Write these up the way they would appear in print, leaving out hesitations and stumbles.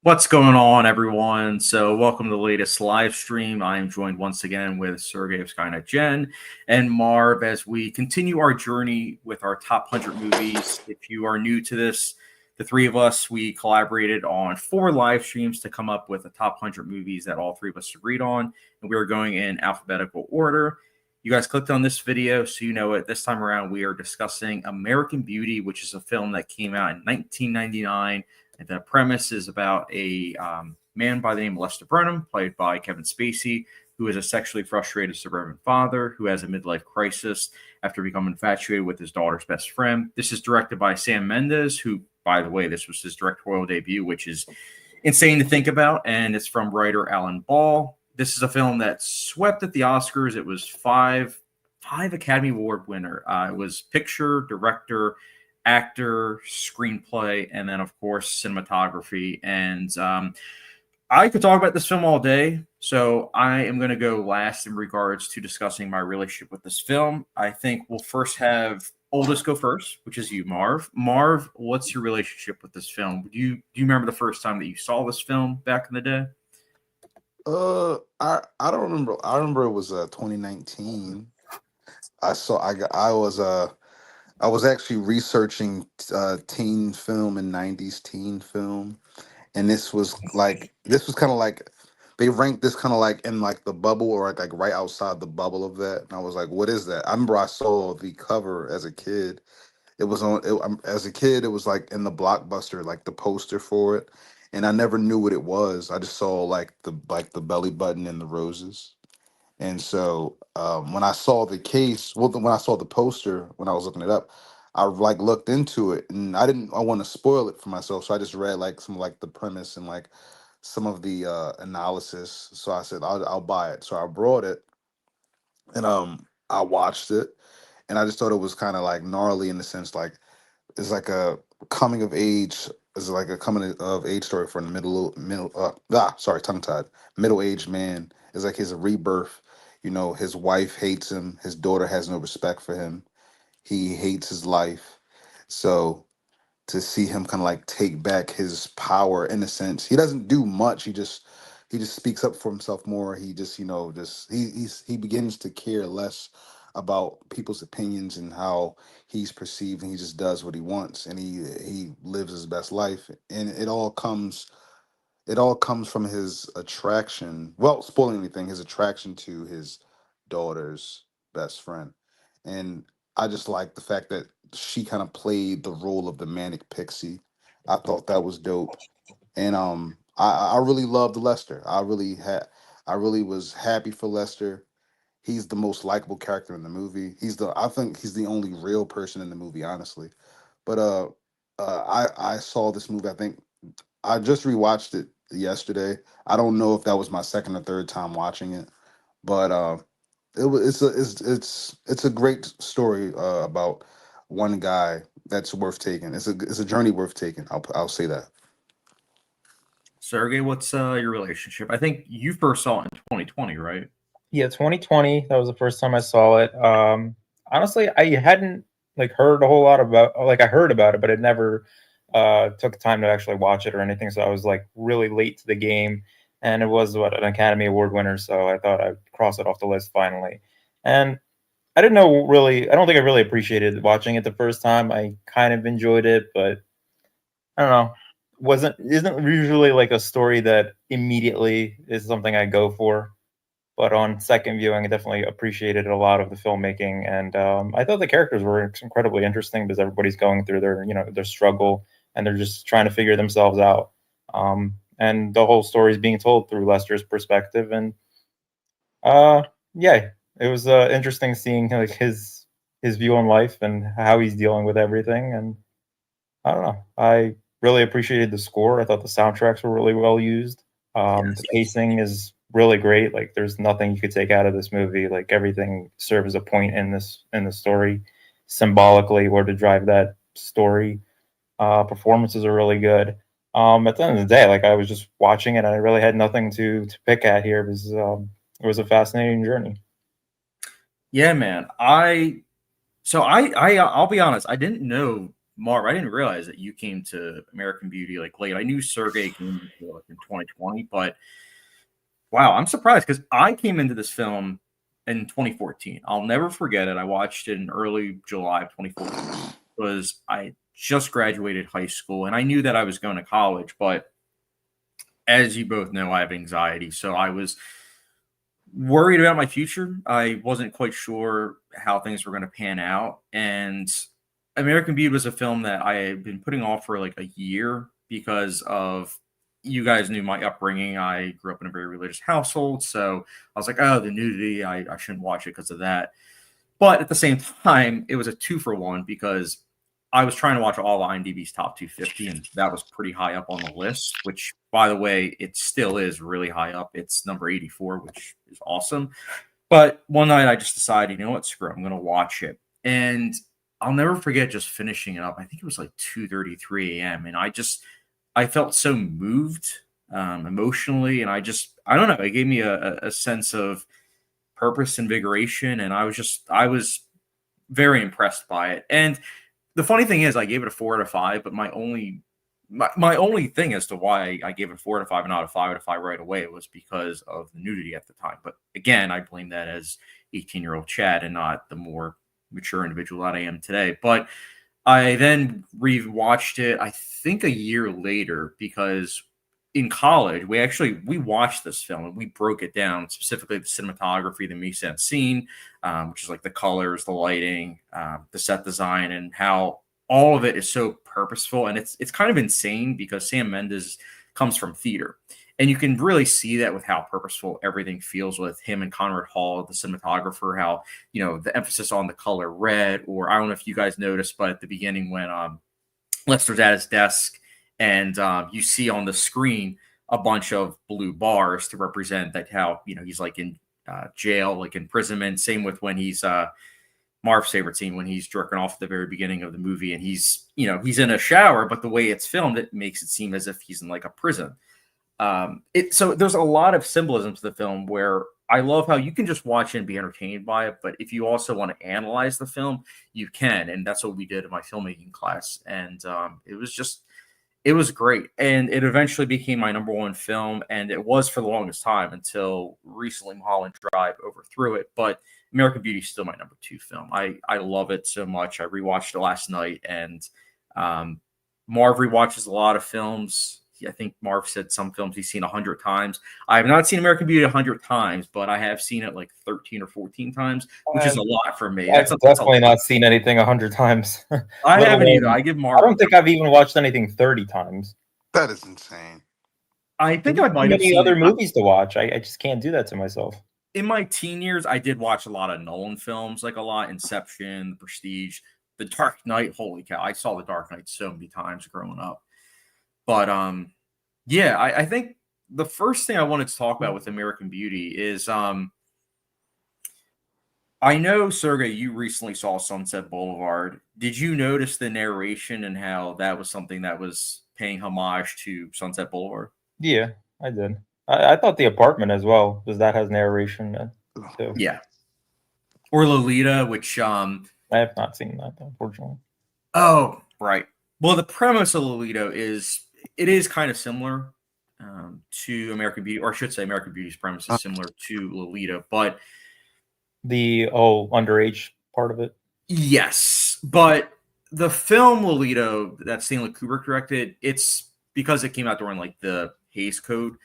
What's going on, everyone? So, welcome to the latest live stream. I am joined once again with Sergey of SkynetGen and Marv as we continue our journey with our top 100 movies. If you are new to this, the three of us, we collaborated on 4 live streams to come up with the top 100 movies that all three of us agreed on, and we are going in alphabetical order. You guys clicked on this video, so you know it. This time around, we are discussing American Beauty, which is a film that came out in 1999. And the premise is about a man by the name of Lester Brenham, played by Kevin Spacey, who is a sexually frustrated suburban father who has a midlife crisis after becoming infatuated with his daughter's best friend. This is directed by Sam Mendes, who, by the way, this was his directorial debut, which is insane to think about. And it's from writer Alan Ball. This is a film that swept at the Oscars. It was five Academy Award winner. It was picture, director, actor, screenplay, and then of course cinematography. And I could talk about this film all day, so I am going to go last in regards to discussing my relationship with this film. I think we'll first have oldest go first, which is you, Marv. Marv, what's your relationship with this film? Do you remember the first time that you saw this film back in the day? I don't remember. I remember it was 2019. I was actually researching teen film and 90s teen film, and this was kind of like they ranked this kind of like in like the bubble or like right outside the bubble of that. And I was like, what is that? I remember I saw the cover as a kid. As a kid, it was like in the Blockbuster, like the poster for it, and I never knew what it was. I just saw like the belly button and the roses. And so when I saw the case, when I saw the poster, when I was looking it up, I like looked into it, and I want to spoil it for myself, so I just read like some like the premise and like some of the analysis. So I said I'll buy it. So I brought it, and I watched it, and I just thought it was kind of like gnarly in the sense like it's like a coming of age. It's like a coming of age story for a tongue tied, middle aged man. It's like his rebirth. You know, his wife hates him. His daughter has no respect for him. He hates his life. So to see him kind of like take back his power in a sense, he doesn't do much. He just speaks up for himself more. He just just he begins to care less about people's opinions and how he's perceived, and he just does what he wants, and he lives his best life. And it all comes from his attraction, well, spoiling anything, his attraction to his daughter's best friend. And I just like the fact that she kind of played the role of the manic pixie. I thought that was dope. And I really loved Lester. I really was happy for Lester. He's the most likable character in the movie. I think he's the only real person in the movie, honestly. But I saw this movie. I think I just rewatched it yesterday. I don't know if that was my second or third time watching it, but it's a great story about one guy that's worth taking. It's a journey worth taking. I'll say that. Sergey, what's your relationship? I think you first saw it in 2020, right? Yeah, 2020. That was the first time I saw it. Honestly, I hadn't heard a whole lot about. I heard about it, but it never took time to actually watch it or anything. So I was like really late to the game, and it was an Academy Award winner. So I thought I'd cross it off the list finally. And I didn't know really. I don't think I really appreciated watching it the first time. I kind of enjoyed it, but I don't know. Isn't usually like a story that immediately is something I go for. But on second viewing, I definitely appreciated a lot of the filmmaking, and I thought the characters were incredibly interesting because everybody's going through their struggle, and they're just trying to figure themselves out. And the whole story is being told through Lester's perspective, and uh, yeah, it was interesting seeing like his view on life and how he's dealing with everything. And I don't know, I really appreciated the score. I thought the soundtracks were really well used. The pacing is really great. Like there's nothing you could take out of this movie. Like everything serves a point in the story symbolically or to drive that story. Performances are really good. At the end of the day, like I was just watching it and I really had nothing to pick at here because it was a fascinating journey. Yeah, man. I'll be honest. I didn't know Marv, I didn't realize that you came to American Beauty like late. I knew Sergey came like in 2020, but wow, I'm surprised because I came into this film in 2014. I'll never forget it. I watched it in early July of 2014 because I just graduated high school and I knew that I was going to college. But as you both know, I have anxiety. So I was worried about my future. I wasn't quite sure how things were going to pan out. And American Beauty was a film that I had been putting off for like a year because of you guys knew my upbringing. I grew up in a very religious household. So I was like, oh, the nudity, I shouldn't watch it because of that. But at the same time, it was a 2-for-1 because I was trying to watch all of IMDb's top 250, and that was pretty high up on the list, which, by the way, it still is really high up. It's number 84, which is awesome. But one night I just decided, you know what, screw it, I'm going to watch it. And I'll never forget just finishing it up. I think it was like 2:33 a.m. And I felt so moved emotionally. And I don't know, it gave me a sense of purpose, invigoration. And I was very impressed by it. And the funny thing is I gave it a 4 out of 5, but my only thing as to why I gave it a 4 out of 5 and not a 5 out of 5 right away was because of the nudity at the time. But again, I blame that as 18-year-old Chad and not the more mature individual that I am today. But I then rewatched it, I think a year later, because in college, we watched this film and we broke it down, specifically the cinematography, the mise en scene, which is like the colors, the lighting, the set design, and how all of it is so purposeful. And it's kind of insane because Sam Mendes comes from theater. And you can really see that with how purposeful everything feels with him and Conrad Hall, the cinematographer, how, the emphasis on the color red, or I don't know if you guys noticed, but at the beginning when Lester's at his desk and you see on the screen a bunch of blue bars to represent that how, he's like in jail, like imprisonment. Same with when he's Marv's favorite scene when he's jerking off at the very beginning of the movie and he's in a shower, but the way it's filmed, it makes it seem as if he's in like a prison. So there's a lot of symbolism to the film where I love how you can just watch it and be entertained by it, but if you also want to analyze the film, you can, and that's what we did in my filmmaking class. And it was great, and it eventually became my number one film, and it was for the longest time until recently Mulholland Drive overthrew it. But American Beauty is still my number 2 film. I love it so much. I rewatched it last night, and Marv rewatches a lot of films. I think Marv said some films he's seen 100 times. I have not seen American Beauty 100 times, but I have seen it like 13 or 14 times, which is a lot for me. I've definitely not seen anything 100 times. I haven't either. I give Marv. I don't think I've even watched anything 30 times. That is insane. I think I might have seen other movies to watch. I just can't do that to myself. In my teen years, I did watch a lot of Nolan films, like a lot. Inception, The Prestige, The Dark Knight. Holy cow. I saw The Dark Knight so many times growing up. But yeah, I think the first thing I wanted to talk about with American Beauty is I know, Sergey, you recently saw Sunset Boulevard. Did you notice the narration and how that was something that was paying homage to Sunset Boulevard? Yeah, I did. I thought The Apartment as well, because that has narration too. Yeah. Or Lolita, which I have not seen that, unfortunately. Oh, right. Well, the premise of Lolita is kind of similar to American Beauty, or I should say American Beauty's premise is similar to Lolita, but the underage part of it. Yes, but the film Lolita that Stanley Kubrick directed, it's because it came out during like the Hays Code.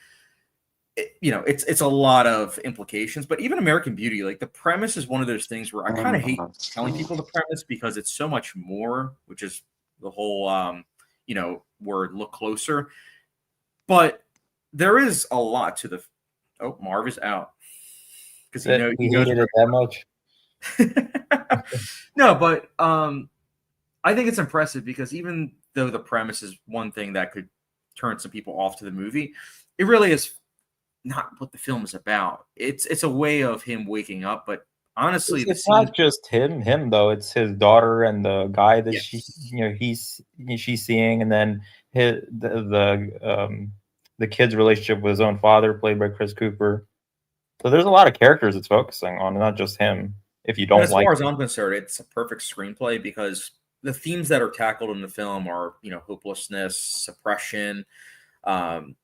It's a lot of implications, but even American Beauty, like the premise is one of those things where I kind of hate telling people the premise because it's so much more, which is the whole word look closer. But there is a lot to the. Oh, Marv is out because he hated it that much. No, but I think it's impressive because even though the premise is one thing that could turn some people off to the movie, it really is not what the film is about. It's a way of him waking up, but honestly, it's not just him though. It's his daughter and the guy that she's seeing, and then the kid's relationship with his own father, played by Chris Cooper. So there's a lot of characters it's focusing on, not just him. If you don't, as far as I'm concerned, it's a perfect screenplay because the themes that are tackled in the film are, hopelessness, suppression, um,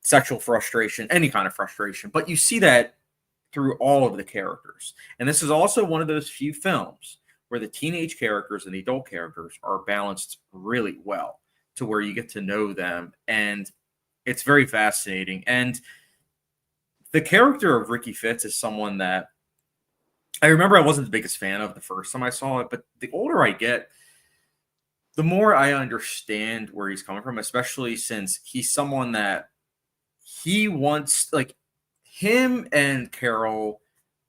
sexual frustration, any kind of frustration. But you see that through all of the characters. And this is also one of those few films where the teenage characters and the adult characters are balanced really well to where you get to know them. And it's very fascinating. And the character of Ricky Fitz is someone that I remember I wasn't the biggest fan of the first time I saw it, but the older I get, the more I understand where he's coming from, especially since he's someone that he wants, like, him and Carol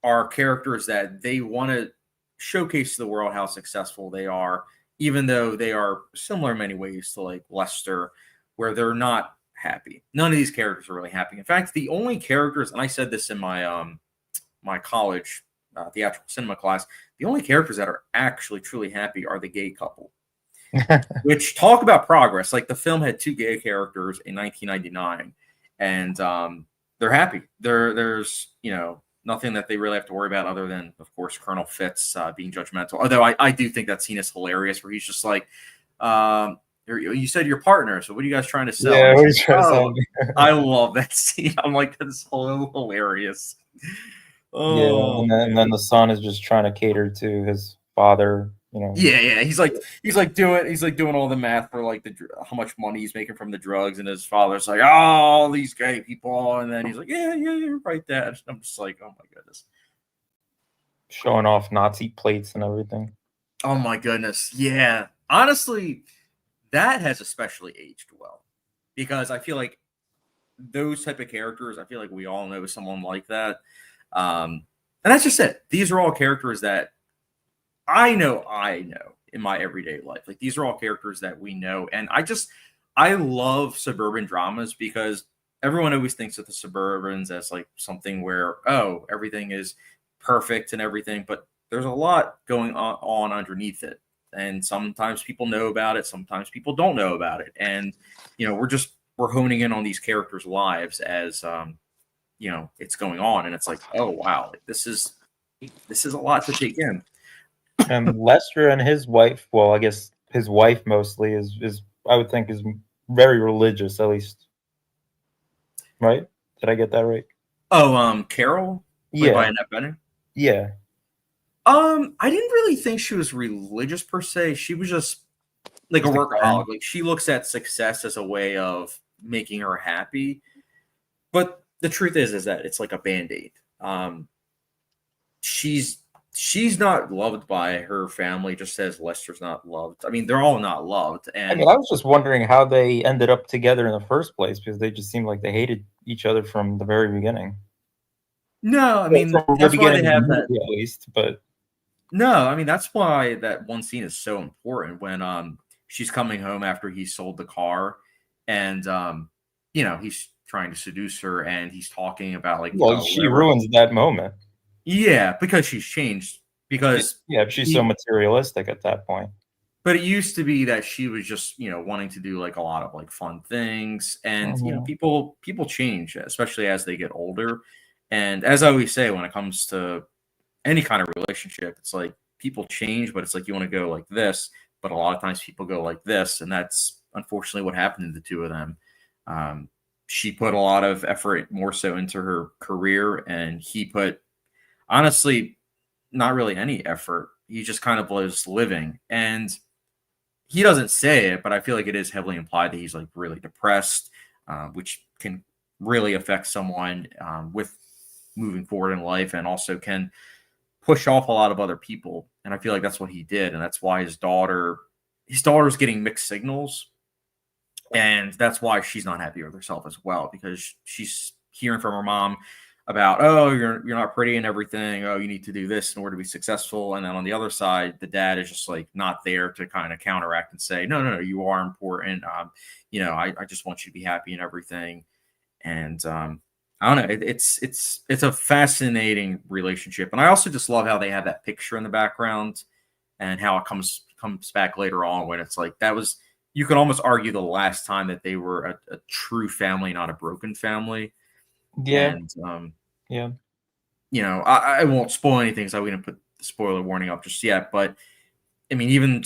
are characters that they want to showcase to the world how successful they are, even though they are similar in many ways to like Lester, where they're not happy. None of these characters are really happy. In fact, the only characters, and I said this in my college theatrical cinema class, the only characters that are actually truly happy are the gay couple. Which, talk about progress. Like, the film had 2 gay characters in 1999, and they're happy. There's nothing that they really have to worry about other than, of course, Colonel Fitz being judgmental. Although I do think that scene is hilarious, where he's just like, you said your partner, so what are you guys trying to sell? Yeah, what are you trying to sell? I love that scene. I'm like, that's so hilarious. Yeah, and then the son is just trying to cater to his father. Yeah. He's like doing all the math for like how much money he's making from the drugs, and his father's like, oh, all these gay people, and then he's like, yeah, you're right, Dad. I'm just like, oh my goodness, showing off Nazi plates and everything. Oh my goodness, yeah. Honestly, that has especially aged well, because I feel like those type of characters, I feel like we all know someone like that, and that's just it. These are all characters that I know in my everyday life. Like, these are all characters that we know. And I love suburban dramas, because everyone always thinks of the Suburbans as like something where, oh, everything is perfect and everything. But there's a lot going on underneath it. And sometimes people know about it. Sometimes people don't know about it. And, we're honing in on these characters' lives as, it's going on. And it's like, oh, wow, like, this is a lot to take in. And Lester and his wife, well, I guess his wife mostly is I would think is very religious, at least. Right? Did I get that right? Oh, Carol? Yeah. By Annette Bening? Yeah. I didn't really think she was religious per se. She was just like a workaholic. Like, she looks at success as a way of making her happy. But the truth is that it's like a Band-Aid. She's not loved by her family, just as Lester's not loved. I mean, they're all not loved. And I was just wondering how they ended up together in the first place, because they just seemed like they hated each other from the very beginning. No, I mean, that's why they have that, at least. But no, I mean, that's why that one scene is so important, when she's coming home after he sold the car, and he's trying to seduce her, and he's talking about like, she ruins that moment. Yeah, because she's changed. Because she's so materialistic at that point. But it used to be that she was just, wanting to do like a lot of like fun things, and people change, especially as they get older. And as I always say, when it comes to any kind of relationship, it's like people change, but it's like you want to go like this, but a lot of times people go like this, and that's unfortunately what happened to the two of them. She put a lot of effort more so into her career, and he put, honestly, not really any effort. He just kind of was living, and he doesn't say it, but I feel like it is heavily implied that he's like really depressed, which can really affect someone with moving forward in life, and also can push off a lot of other people. And I feel like that's what he did, and that's why his daughter's getting mixed signals, and that's why she's not happy with herself as well, because she's hearing from her mom about, oh, you're not pretty and everything. Oh, you need to do this in order to be successful. And then on the other side, the dad is just like not there to kind of counteract and say, no, you are important. I just want you to be happy and everything. And I don't know. It's a fascinating relationship, and I also just love how they have that picture in the background, and how it comes back later on, when it's like that was, you could almost argue, the last time that they were a true family, not a broken family. Yeah. And I won't spoil anything, so we didn't put the spoiler warning up just yet. But I mean, even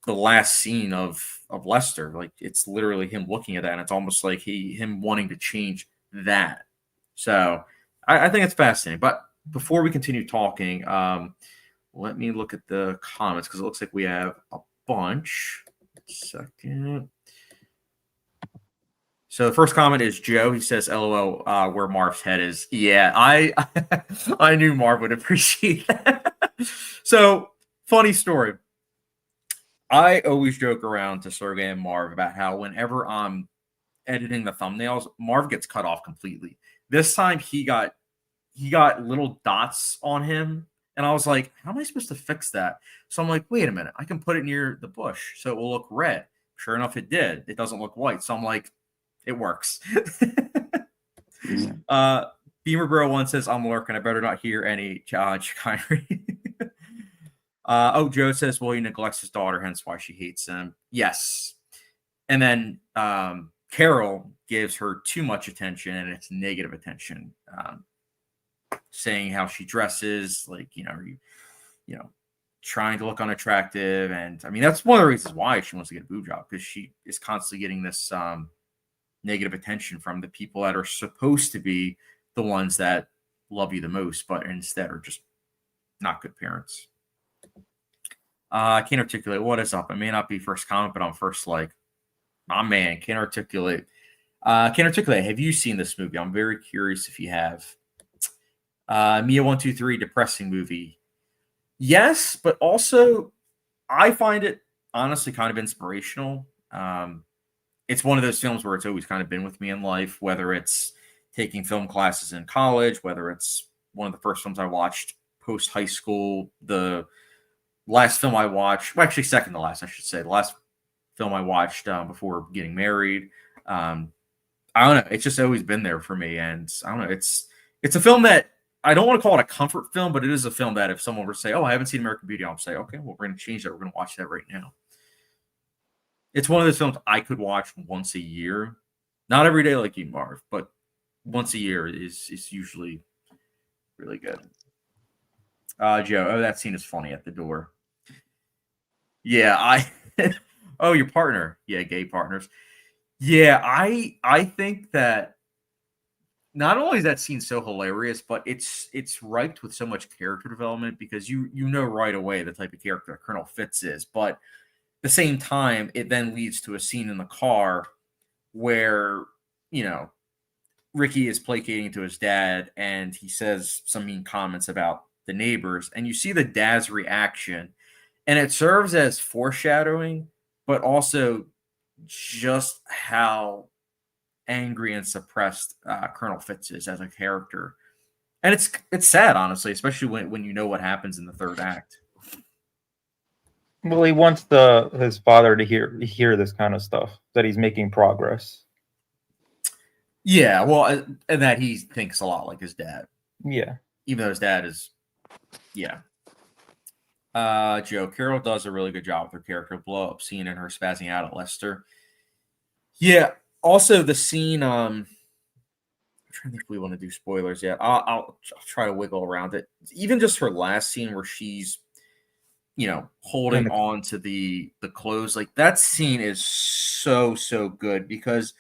the last scene of Lester. Like it's literally him looking at that, and it's almost like him wanting to change that. So I think it's fascinating. But before we continue talking, let me look at the comments because it looks like we have a bunch. Second. So the first comment is Joe. He says, "LOL, where Marv's head is." Yeah, I knew Marv would appreciate that. So funny story. I always joke around to Sergey and Marv about how whenever I'm editing the thumbnails, Marv gets cut off completely. This time he got little dots on him, and I was like, "How am I supposed to fix that?" So I'm like, "Wait a minute, I can put it near the bush, so it will look red." Sure enough, it did. It doesn't look white. So I'm like, "It works." Yeah. Beamer Bro one says, "I'm lurking. I better not hear any chicanery." Joe says, "Well, he neglects his daughter, hence why she hates him." Yes. And then Carol gives her too much attention, and it's negative attention, saying how she dresses, like, trying to look unattractive. And I mean, that's one of the reasons why she wants to get a boob job, because she is constantly getting this negative attention from the people that are supposed to be the ones that love you the most, but instead are just not good parents. I can't articulate what is up. It may not be first comment, but I'm first like, my man, can't articulate. Can't articulate. Have you seen this movie? I'm very curious if you have. Mia 123, depressing movie. Yes, but also I find it honestly kind of inspirational. It's one of those films where it's always kind of been with me in life, whether it's taking film classes in college, whether it's one of the first films I watched post high school, the last film I watched, well, actually second to last, I should say, the last film I watched before getting married. I don't know. It's just always been there for me. And I don't know. It's a film that I don't want to call it a comfort film, but it is a film that if someone were to say, "Oh, I haven't seen American Beauty," I'll say, "Okay, well, we're going to change that. We're going to watch that right now." It's one of those films I could watch once a year. Not every day like you, Marv, but once a year is usually really good. Joe, that scene is funny at the door. Yeah, oh, your partner. Yeah, gay partners. Yeah, I think that not only is that scene so hilarious, but it's ripe with so much character development, because you know right away the type of character that Colonel Fitz is, but at the same time, it then leads to a scene in the car where, Ricky is placating to his dad, and he says some mean comments about the neighbors, and you see the dad's reaction, and it serves as foreshadowing, but also just how angry and suppressed Colonel Fitz is as a character. And it's sad, honestly, especially when you know what happens in the third act. Well, he wants his father to hear this kind of stuff, that he's making progress. Yeah, well, and that he thinks a lot like his dad. Yeah. Even though his dad is, yeah. Joe, Carol does a really good job with her character blow up scene and her spazzing out at Lester. Yeah. Also, the scene. I'm trying to think if we want to do spoilers yet. I'll try to wiggle around it. Even just her last scene where she's, holding on to the clothes. Like, that scene is so good, because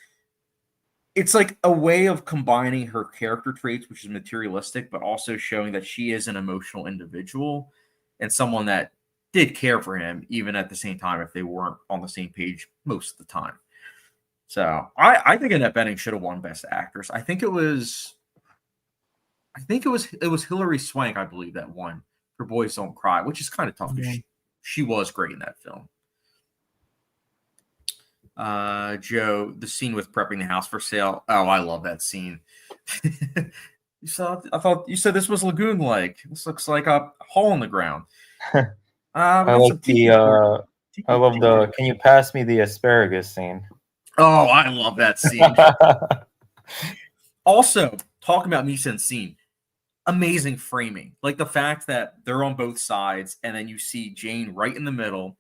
it's like a way of combining her character traits, which is materialistic, but also showing that she is an emotional individual and someone that did care for him, even at the same time, if they weren't on the same page most of the time. So I think Annette Bening should have won Best Actress. I think it was Hilary Swank, I believe, that won for Boys Don't Cry, which is kind of tough because she was great in that film. Joe, the scene with prepping the house for sale. Oh, I love that scene. I thought you said this was Lagoon Lake. This looks like a hole in the ground. I love the "Can you pass me the asparagus" scene. Oh, I love that scene. Also, talking about mise en scene, amazing framing. Like the fact that they're on both sides, and then you see Jane right in the middle,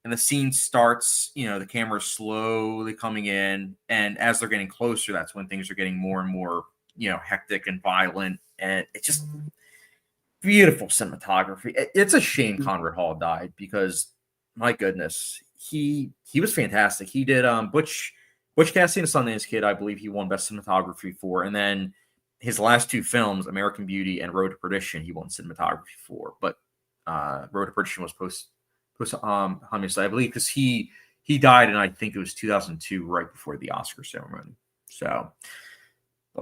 and the scene starts, the camera's slowly coming in, and as they're getting closer, that's when things are getting more and more, hectic and violent, and it's just beautiful cinematography. It's a shame Conrad Hall died, because my goodness, he was fantastic. He did Butch Cassidy and the Sundance Kid. I believe he won Best Cinematography for, and then his last two films, American Beauty and Road to Perdition, he won cinematography for. But Road to Perdition was post homicide, I believe, because he died in, I think it was 2002, right before the Oscar ceremony. So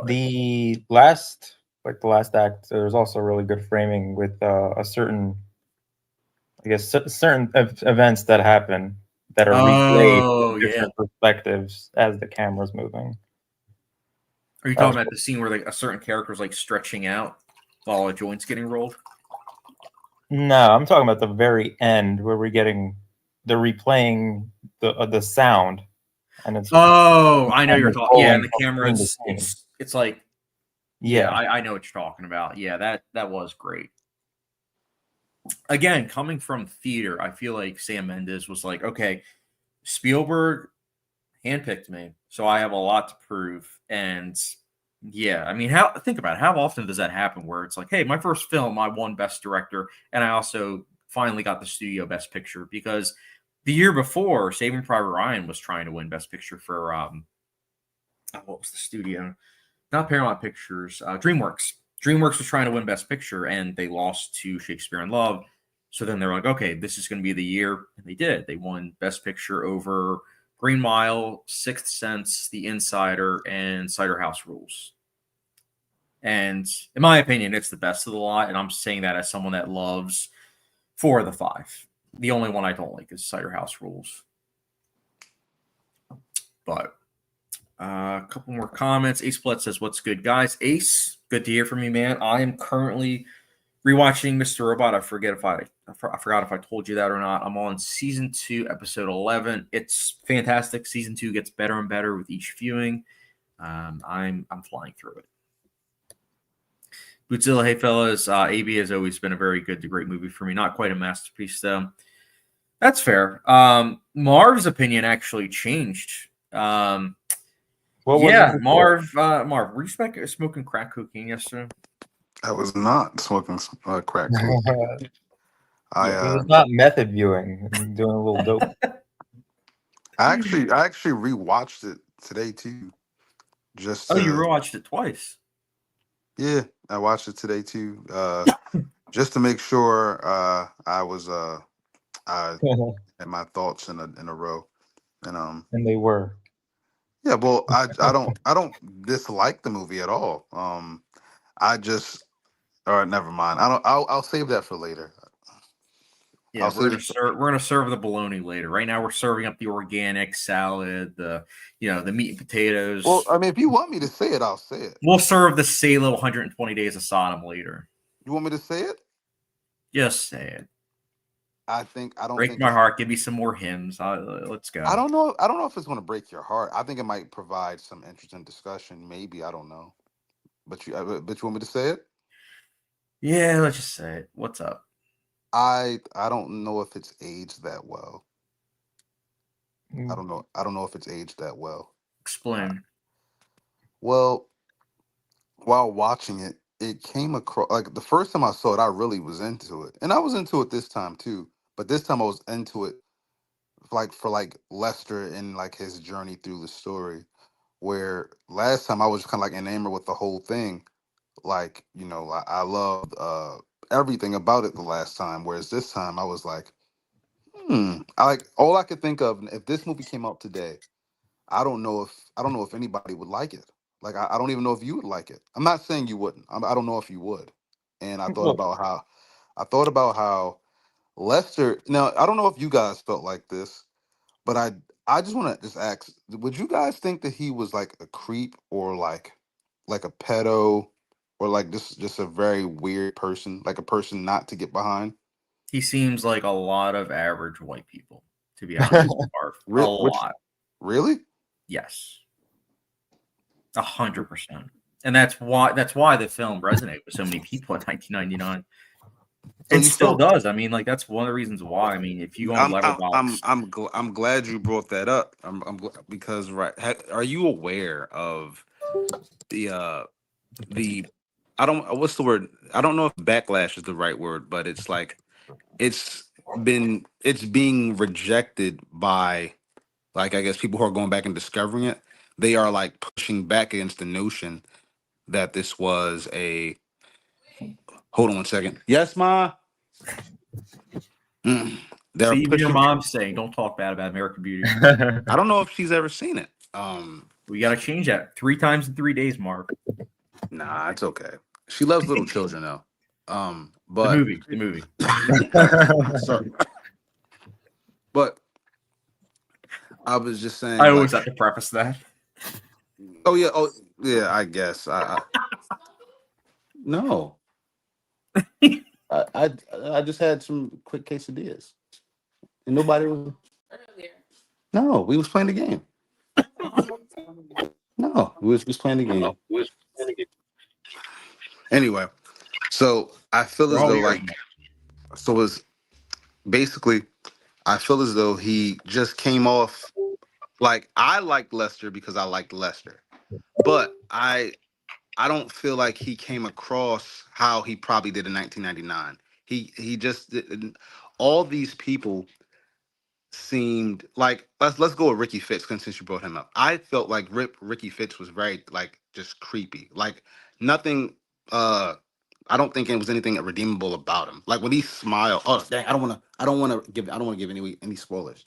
the last act, there's also really good framing with a certain, I guess, certain events that happen that are replayed from different perspectives as the camera's moving. Are you talking about the scene where like a certain character is like stretching out while a joint's getting rolled? No, I'm talking about the very end where they're replaying the sound, and it's I know you're talking. Yeah, and the camera it's like I know what you're talking about. Yeah, that was great. Again, coming from theater, I feel like Sam Mendes was like, okay, Spielberg handpicked me, so I have a lot to prove. And yeah, I mean, think about it. How often does that happen where it's like, hey, my first film, I won Best Director, and I also finally got the studio Best Picture? Because the year before, Saving Private Ryan was trying to win Best Picture for what was the studio? Not Paramount Pictures, DreamWorks. DreamWorks was trying to win Best Picture, and they lost to Shakespeare in Love. So then they're like, okay, this is going to be the year, and they did. They won Best Picture over Green Mile, Sixth Sense, The Insider, and Cider House Rules. And in my opinion, it's the best of the lot, and I'm saying that as someone that loves 4 of the 5. The only one I don't like is Cider House Rules. But a couple more comments. Ace Blood says, "What's good, guys?" Ace, good to hear from you, man. I am currently rewatching Mr. Robot. I forgot if I told you that or not. I'm on season 2, episode 11. It's fantastic. Season 2 gets better and better with each viewing. I'm flying through it. Bootzilla, hey fellas, AB has always been a very good to great movie for me. Not quite a masterpiece though. That's fair. Marv's opinion actually changed. Marv, were you smoking crack cocaine yesterday? I was not smoking crack cocaine. It was not method viewing. I'm doing a little dope. I actually rewatched it today too. You rewatched it twice? Yeah, I watched it today too, just to make sure I was I had my thoughts in a row, and they were. Yeah, well, I don't dislike the movie at all. I just, all right, never mind. I'll save that for later. Yeah, we're gonna serve the bologna later. Right now, we're serving up the organic salad, the meat and potatoes. Well, I mean, if you want me to say it, I'll say it. We'll serve the Salem 120 Days of Sodom later. You want me to say it? Just say it. I don't break my heart. Give me some more hymns. Let's go. I don't know if it's going to break your heart. I think it might provide some interesting discussion. Maybe, I don't know. But you want me to say it? Yeah, let's just say it. What's up? I don't know if it's aged that well. I don't know if it's aged that well. Explain. Well, while watching it, it came across like the first time I saw it, I really was into it, and I was into it this time too. But this time I was into it for Lester and like his journey through the story. Where last time I was kind of like enamored with the whole thing, like I loved everything about it the last time. Whereas this time I was like, all I could think of if this movie came out today, I don't know if anybody would like it. Like I don't even know if you would like it. I'm not saying you wouldn't. I don't know if you would. And I thought about how Lester. Now I don't know if you guys felt like this, but I just want to just ask: would you guys think that he was like a creep or like a pedo or like just a very weird person, like a person not to get behind? He seems like a lot of average white people, to be honest. A lot. Really? Yes. 100%. And that's why the film resonated with so many people in 1999. It still does. I mean, like that's one of the reasons why. I mean, if you go on Letterboxd, I'm glad you brought that up. Because are you aware of the I don't what's the word? I don't know if backlash is the right word, but it's like it's being rejected by, like, I guess people who are going back and discovering it. They are like pushing back against the notion that this was a. Hold on one second. Yes, ma. They're See, even your pushing. mom's saying, "Don't talk bad about American Beauty." I don't know if she's ever seen it. We got to change that 3 times in 3 days, Marv. Nah, it's okay. She loves little children though. The But movie. sorry. But I was just saying, I like, always have to preface that. oh yeah, I guess. No. I just had some quick quesadillas. And nobody was No, we was playing the game. No, we was playing the game. Anyway, so I feel as Oh, though yeah. like so it's basically I feel as though he just came off like I liked Lester because I liked Lester. But I don't feel like he came across how he probably did in 1999. He just didn't, all these people seemed like let's go with Ricky Fitz since you brought him up. I felt like Ricky Fitz was very like just creepy. Like nothing I don't think it was anything redeemable about him. Like when he smiled, oh dang, I don't want to give any spoilers.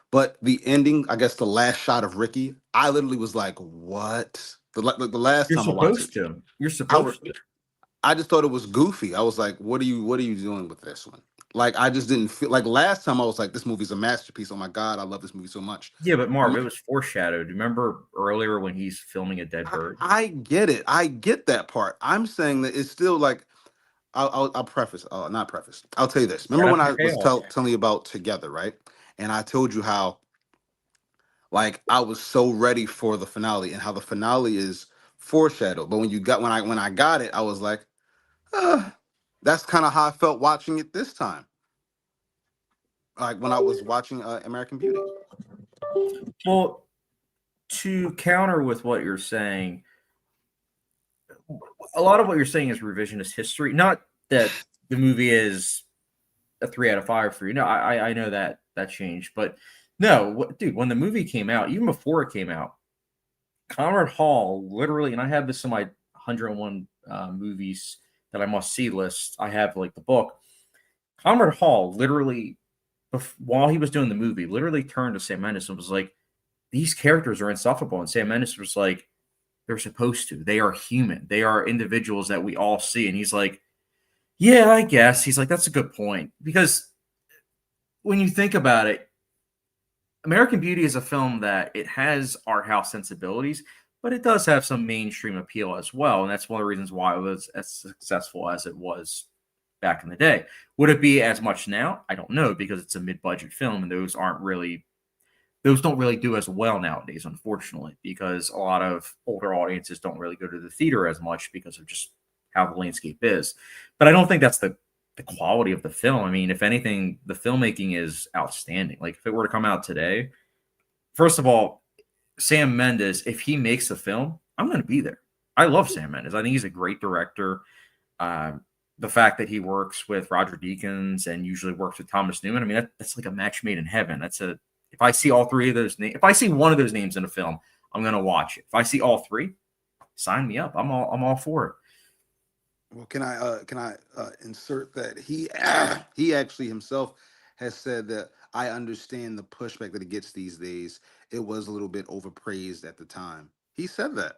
But the ending, I guess the last shot of Ricky, I literally was like, what? The last You're time I watched it, supposed to. You're I was supposed to. I just thought it was goofy. I was like, what are you doing with this one? Like I just didn't feel like last time I was like, this movie's a masterpiece. Oh my God, I love this movie so much. Yeah, but Marv, it was foreshadowed. Remember earlier when he's filming a dead bird? I get it. I get that part. I'm saying that it's still like I'll preface, not preface. I'll tell you this. Remember Right when after I was chaos. telling you about Together, right? And I told you how like I was so ready for the finale and how the finale is foreshadowed. But when I got it, I was like, that's kind of how I felt watching it this time. Like when I was watching American Beauty. Well, to counter with what you're saying, a lot of what you're saying is revisionist history. Not that the movie is a 3 out of 5 for you. No, I know that changed, but no, dude, when the movie came out, even before it came out, Conrad Hall literally, and I have this in my 101 movies that I must see list. I have like the book. Conrad Hall literally, while he was doing the movie, literally turned to Sam Mendes and was like, "These characters are insufferable." And Sam Mendes was like, "They're supposed to. They are human. They are individuals that we all see." And he's like, "Yeah, I guess." He's like, "That's a good point." Because when you think about it, American Beauty is a film that it has art house sensibilities, but it does have some mainstream appeal as well. And that's one of the reasons why it was as successful as it was back in the day. Would it be as much now? I don't know, because it's a mid-budget film and those don't really do as well nowadays, unfortunately, because a lot of older audiences don't really go to the theater as much because of just how the landscape is. But I don't think that's the quality of the film. I mean, if anything, the filmmaking is outstanding. Like if it were to come out today, first of all, Sam Mendes, if he makes a film, I'm going to be there. I love Sam Mendes. I think he's a great director. The fact that he works with Roger Deakins and usually works with Thomas Newman, I mean, that's like a match made in heaven. If I see all three of those names, if I see one of those names in a film, I'm going to watch it. If I see all three, sign me up. I'm all for it. Well, can I insert that he actually himself has said that I understand the pushback that it gets these days. It was a little bit overpraised at the time. He said that.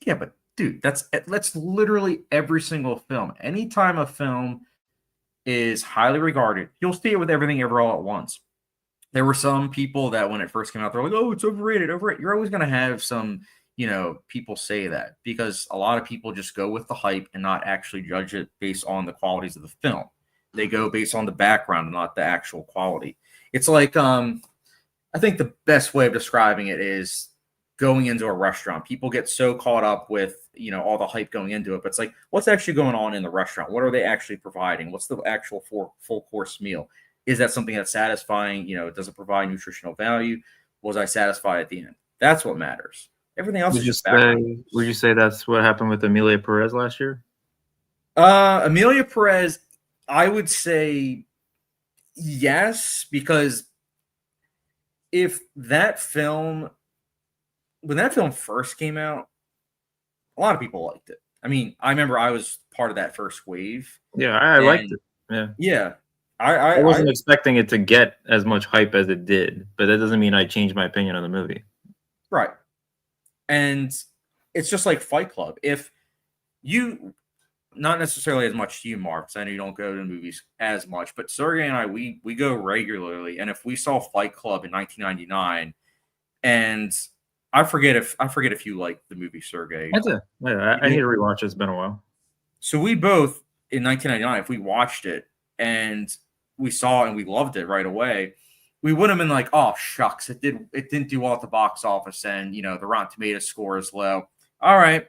Yeah, but dude, that's literally every single film. Anytime a film is highly regarded, you'll see it with Everything Ever All at Once. There were some people that when it first came out, they're like, "Oh, it's overrated." You're always going to have some, people say that because a lot of people just go with the hype and not actually judge it based on the qualities of the film. They go based on the background and not the actual quality. It's like, I think the best way of describing it is going into a restaurant. People get so caught up with, all the hype going into it, but it's like, what's actually going on in the restaurant? What are they actually providing? What's the actual full course meal? Is that something that's satisfying? Does it provide nutritional value? Was I satisfied at the end? That's what matters. Everything else is just background. Would you say that's what happened with Emilia Perez last year? Emilia Perez, I would say Yes, because if that film, when that film first came out, a lot of people liked it. I mean, I remember I was part of that first wave, Yeah, I liked and it. Yeah. yeah, I I wasn't expecting it to get as much hype as it did, but that doesn't mean I changed my opinion on the movie. right, and it's just like Fight Club. If you, not necessarily as much to you, Mark, because I know you don't go to movies as much, but Sergey and I, we go regularly, and if we saw Fight Club in 1999, and I forget if you like the movie Sergey. I do. Yeah, I need to rewatch it. It's been a while. So we both in 1999, if we watched it and we saw it and we loved it right away, we would have been like, "Oh shucks, it didn't do well at the box office, and the Rotten Tomatoes score is low. All right,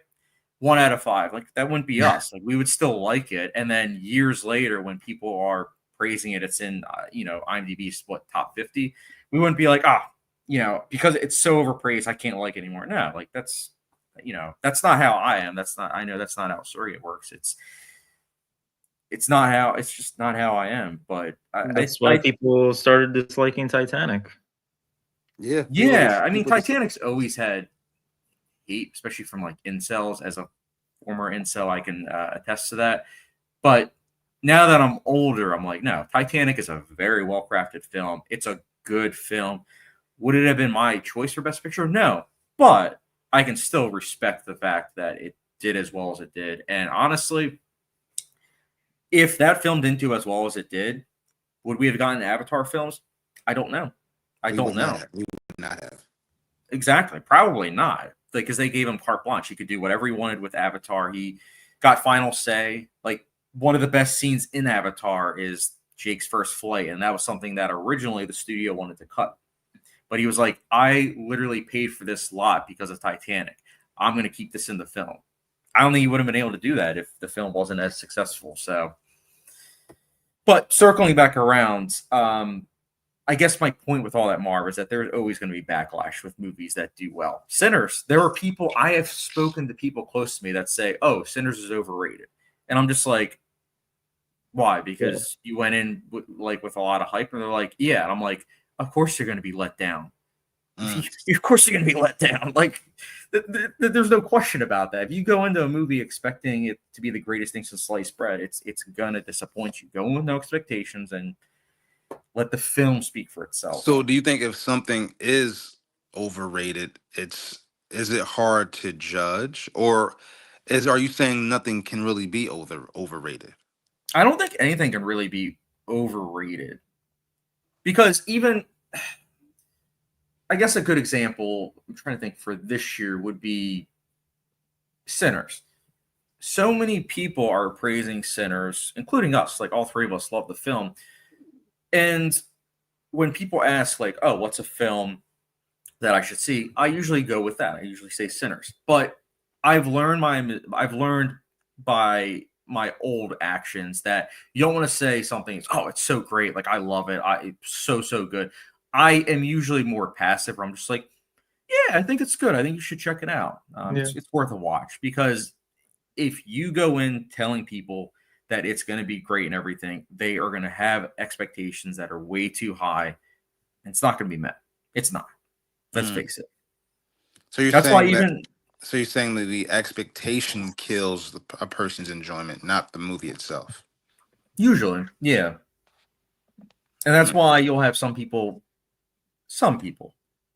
1 out of 5." Like that wouldn't be us. Like we would still like it. And then years later, when people are praising it, it's in IMDb's top 50. We wouldn't be like, because it's so overpraised, I can't like it anymore. No, like that's not how I am. I know that's not how Surrey works. It's just not how I am. But That's why people started disliking Titanic. Yeah. I mean, Titanic's always had hate, especially from like incels. As a former incel, I can attest to that. But now that I'm older, I'm like, no, Titanic is a very well crafted film. It's a good film. Would it have been my choice for Best Picture? No, but I can still respect the fact that it did as well as it did. And honestly, if that film didn't do as well as it did, would we have gotten Avatar films? I don't know. I don't know. We would not have. Exactly. Probably not. Because they gave him carte blanche. He could do whatever he wanted with Avatar. He got final say. Like one of the best scenes in Avatar is Jake's first flight. And that was something that originally the studio wanted to cut. But he was like, I literally paid for this lot because of Titanic. I'm going to keep this in the film. I don't think he would have been able to do that if the film wasn't as successful. So, but circling back around, I guess my point with all that, Marv, is that there's always going to be backlash with movies that do well. Sinners, there are people, I have spoken to people close to me that say, oh, Sinners is overrated. And I'm just like, why? Because you went in with a lot of hype, and they're like, yeah. And I'm like, of course you're going to be let down. Of course you're going to be let down. Like, there's no question about that. If you go into a movie expecting it to be the greatest thing since sliced bread, it's going to disappoint you. Go in with no expectations and let the film speak for itself. So, do you think if something is overrated, is it hard to judge, or are you saying nothing can really be overrated? I don't think anything can really be overrated, because even, I guess a good example, I'm trying to think for this year, would be Sinners. So many people are praising Sinners, including us. Like all three of us love the film. And when people ask, like, oh, what's a film that I should see, I usually go with that. I usually say Sinners. But I've learned by my old actions that you don't want to say something, oh, it's so great, like I love it, it's so good. I am usually more passive, where I'm just like, yeah, I think it's good. I think you should check it out. It's worth a watch, because if you go in telling people that it's going to be great and everything, they are going to have expectations that are way too high, and it's not going to be met. It's not. Let's face it. So you're saying that the expectation kills a person's enjoyment, not the movie itself. Usually, yeah. And that's why you'll have some people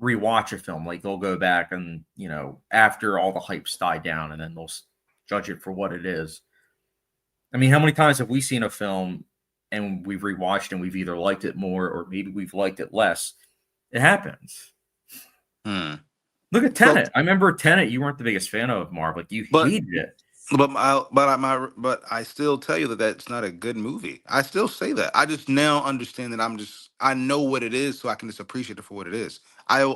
rewatch a film. Like they'll go back and, after all the hype's died down, and then they'll judge it for what it is. I mean, how many times have we seen a film and we've rewatched and we've either liked it more or maybe we've liked it less? It happens. Look at Tenet. I remember Tenet, you weren't the biggest fan of, Marv. Like you hated it. But I still tell you that that's not a good movie. I still say that. I just now understand that I know what it is, so I can just appreciate it for what it is. No.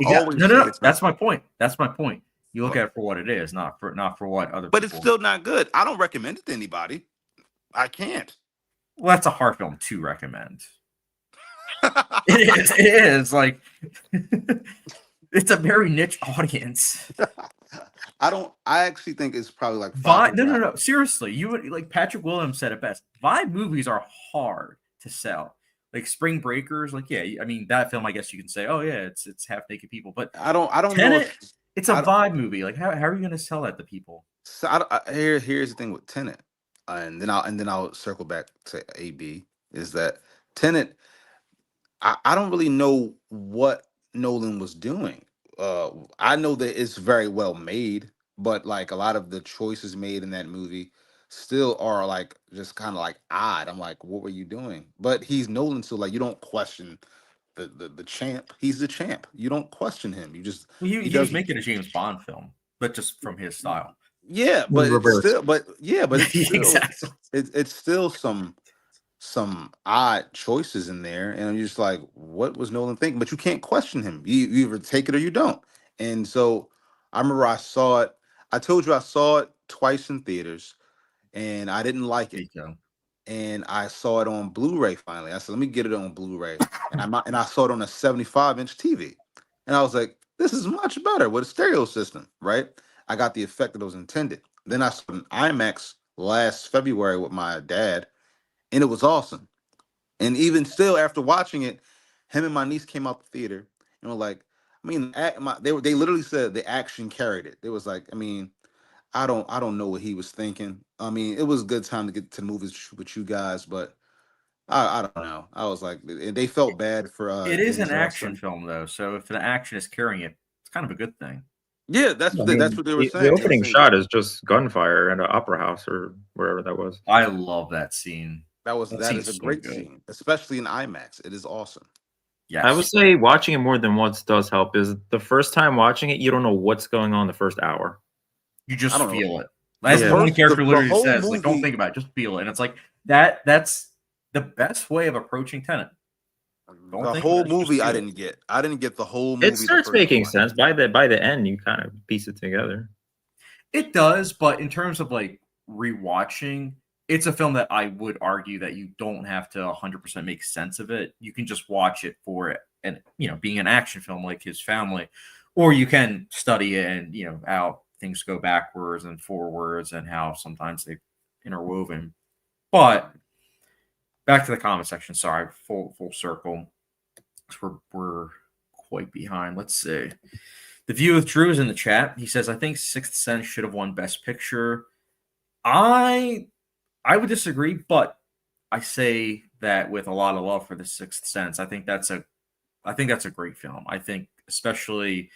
That's my point. That's my point. You look at it for what it is, not for what other. But it's still not good. I don't recommend it to anybody. I can't. Well, that's a hard film to recommend. It is like it's a very niche audience. I actually think it's probably like No. Seriously, you would, like Patrick Williams said it best. Vibe movies are hard to sell. Like Spring Breakers, like yeah, I mean that film. I guess you can say, oh yeah, it's half naked people, but I don't know Tenet, if it's a I, vibe movie. Like how are you going to sell that to people? so here's the thing with Tenet, and then I'll circle back to AB. Is that Tenet? I don't really know what Nolan was doing. I know that it's very well made, but like a lot of the choices made in that movie still are like just kind of like odd. I'm like, what were you doing? But he's Nolan, so like you don't question the champ. He's the champ. You don't question him. You just Well, he he was does. making a James Bond film, but just from his style. Yeah, In but it's reverse. still, but it's still, Exactly. it's still some odd choices in there, and I'm just like, what was Nolan thinking? But you can't question him. You either take it or you don't. And so I remember I saw it. I told you I saw it twice in theaters, and I didn't like it. Me too. And I saw it on Blu-ray finally. I said, let me get it on Blu-ray, and I saw it on a 75-inch TV, and I was like, this is much better with a stereo system, right? I got the effect that was intended. Then I saw it in IMAX last February with my dad, and it was awesome. And even still, after watching it, him and my niece came out the theater and were like, I mean, they literally said the action carried it. It was like, I mean, I don't know what he was thinking. I mean, it was a good time to get to movies with you guys, but I don't know. I was like, they felt bad for It is an Denzel. action film though, so if the action is carrying it, it's kind of a good thing. Yeah, I that's mean, what they were the saying. They were opening saying shot is just gunfire at an opera house or wherever that was. I love that scene. That that is scene's a so great good. scene, especially in IMAX. It is awesome. I would Yes. say watching it more than once does help. Is the first time watching it, you don't know what's going on the first hour. You I just don't know. feel it. The As Yeah. the one first, character the literally whole says, like, don't movie. think about it, just feel it. And it's like that's the best way of approaching Tenet. Don't The think about whole it, just movie I feel it. didn't get. I didn't get the whole It movie the starts first time making I saw sense. By the end, you kind of piece it together. It does, but in terms of like rewatching, it's a film that I would argue that you don't have to 100% make sense of it. You can just watch it for it and being an action film like his family, or you can study it and how things go backwards and forwards and how sometimes they interwoven. But back to the comment section. Sorry, full circle. We're quite behind. Let's see. The View with Drew is in the chat. He says, "I think Sixth Sense should have won Best Picture." I would disagree, but I say that with a lot of love for The Sixth Sense. I think that's a great film. I think especially